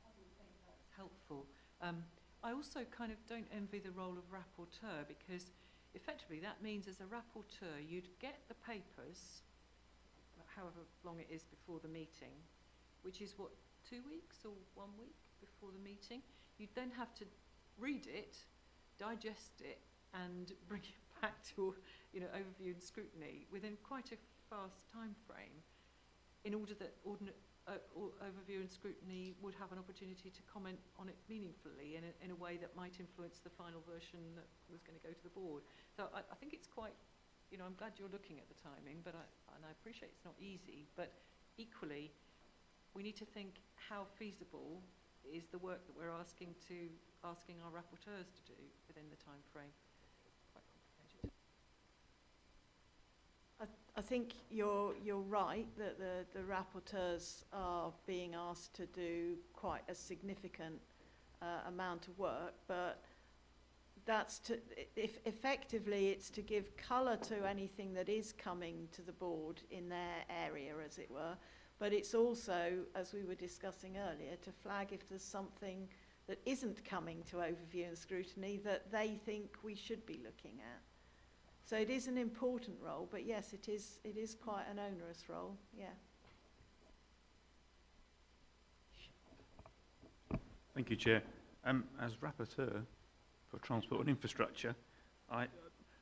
I would think that's helpful. I also kind of don't envy the role of rapporteur, because effectively that means as a rapporteur you'd get the papers however long it is before the meeting, which is what, 2 weeks or 1 week before the meeting. You'd then have to read it, digest it, and bring it back to overview and scrutiny within quite a fast time frame, in order that overview and scrutiny would have an opportunity to comment on it meaningfully in a way that might influence the final version that was going to go to the board. So I think it's quite, I'm glad you're looking at the timing, but I appreciate it's not easy, but equally we need to think how feasible is the work that we're asking our rapporteurs to do within the time frame. Quite complicated. I think you're right that the rapporteurs are being asked to do quite a significant amount of work, but that's effectively it's to give colour to anything that is coming to the board in their area, as it were. But it's also, as we were discussing earlier, to flag if there's something that isn't coming to overview and scrutiny that they think we should be looking at. So it is an important role, but yes, it is quite an onerous role, yeah. Thank you, Chair. As rapporteur for Transport and Infrastructure,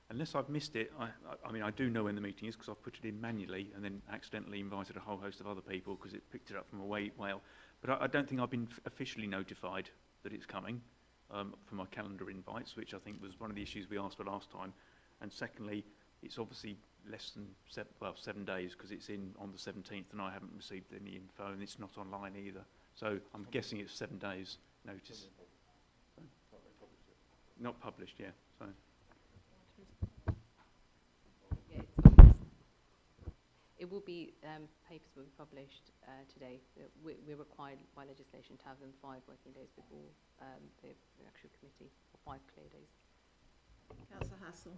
unless I've missed it, I mean, I do know when the meeting is because I've put it in manually and then accidentally invited a whole host of other people because it picked it up from a whale. But I don't think I've been officially notified that it's coming for my calendar invites, which I think was one of the issues we asked for last time. And secondly, it's obviously less than 7 days because it's in on the 17th and I haven't received any info and it's not online either. So I'm guessing it's 7 days notice. Not published, yeah. So. Yeah, it's it will be, papers will be published today. We're required by legislation to have them 5 working days before the actual committee, or 5 clear days. Councillor Hassel.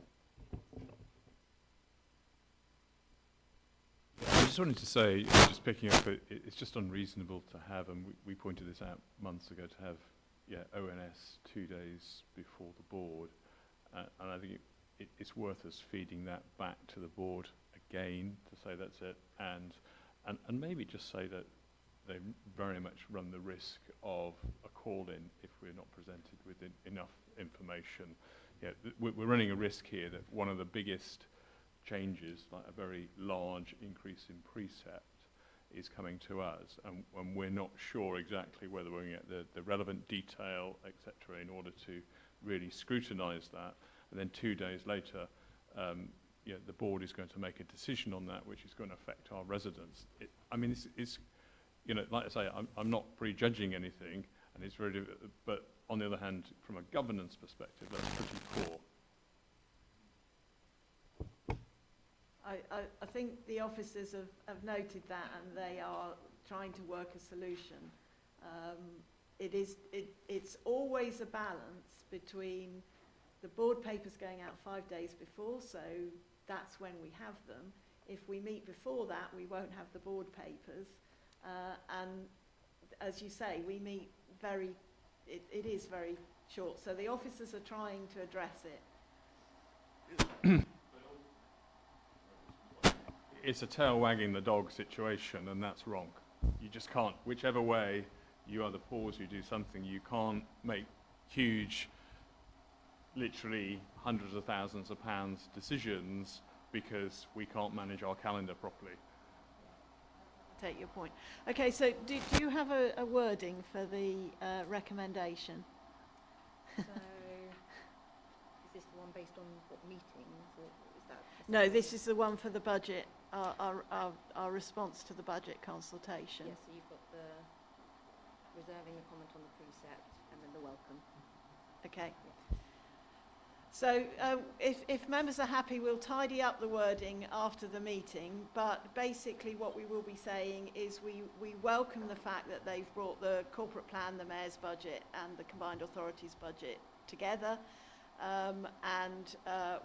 I just wanted to say, just picking up, it's just unreasonable to have, and we pointed this out months ago, to have ONS 2 days before the board, and I think it's worth us feeding that back to the board again to say that's it, and maybe just say that they very much run the risk of a call-in if we're not presented with enough information. Yeah, we're running a risk here that one of the biggest changes, like a very large increase in precept, is coming to us, and we're not sure exactly whether we're going to get the relevant detail, etc., in order to really scrutinise that. And then 2 days later, the board is going to make a decision on that, which is going to affect our residents. I mean, it's like I say, I'm not prejudging anything, and it's very, but on the other hand, from a governance perspective, that's pretty poor. I think the officers have noted that, and they are trying to work a solution. It's always a balance between the board papers going out 5 days before, so that's when we have them. If we meet before that, we won't have the board papers. And as you say, we meet it is very short. So the officers are trying to address it. It's a tail wagging the dog situation, and that's wrong. You just can't, whichever way you either pause, you do something, you can't make huge, literally hundreds of thousands of pounds decisions because we can't manage our calendar properly. Take your point. Okay, so do you have a wording for the recommendation? So, is this the one based on what meetings, or is that? No, this is the one for the budget, our response to the budget consultation. Yes, so you've got the reserving the comment on the precept and then the welcome. Okay. So if members are happy, we'll tidy up the wording after the meeting, but basically what we will be saying is we welcome the fact that they've brought the corporate plan, the mayor's budget and the combined authorities budget together, and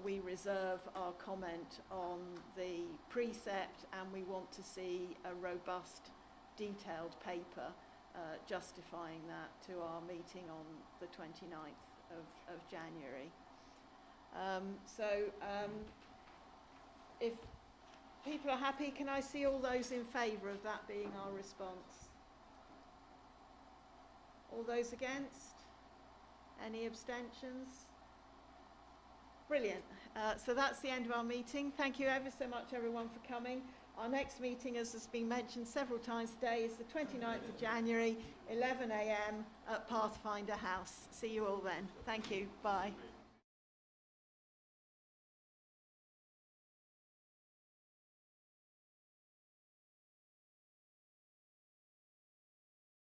we reserve our comment on the precept, and we want to see a robust, detailed paper justifying that to our meeting on the 29th of January. If people are happy, can I see all those in favour of that being our response? All those against? Any abstentions? Brilliant. So that's the end of our meeting. Thank you ever so much, everyone, for coming. Our next meeting, as has been mentioned several times today, is the 29th of January, 11 a.m. at Pathfinder House. See you all then. Thank you. Bye.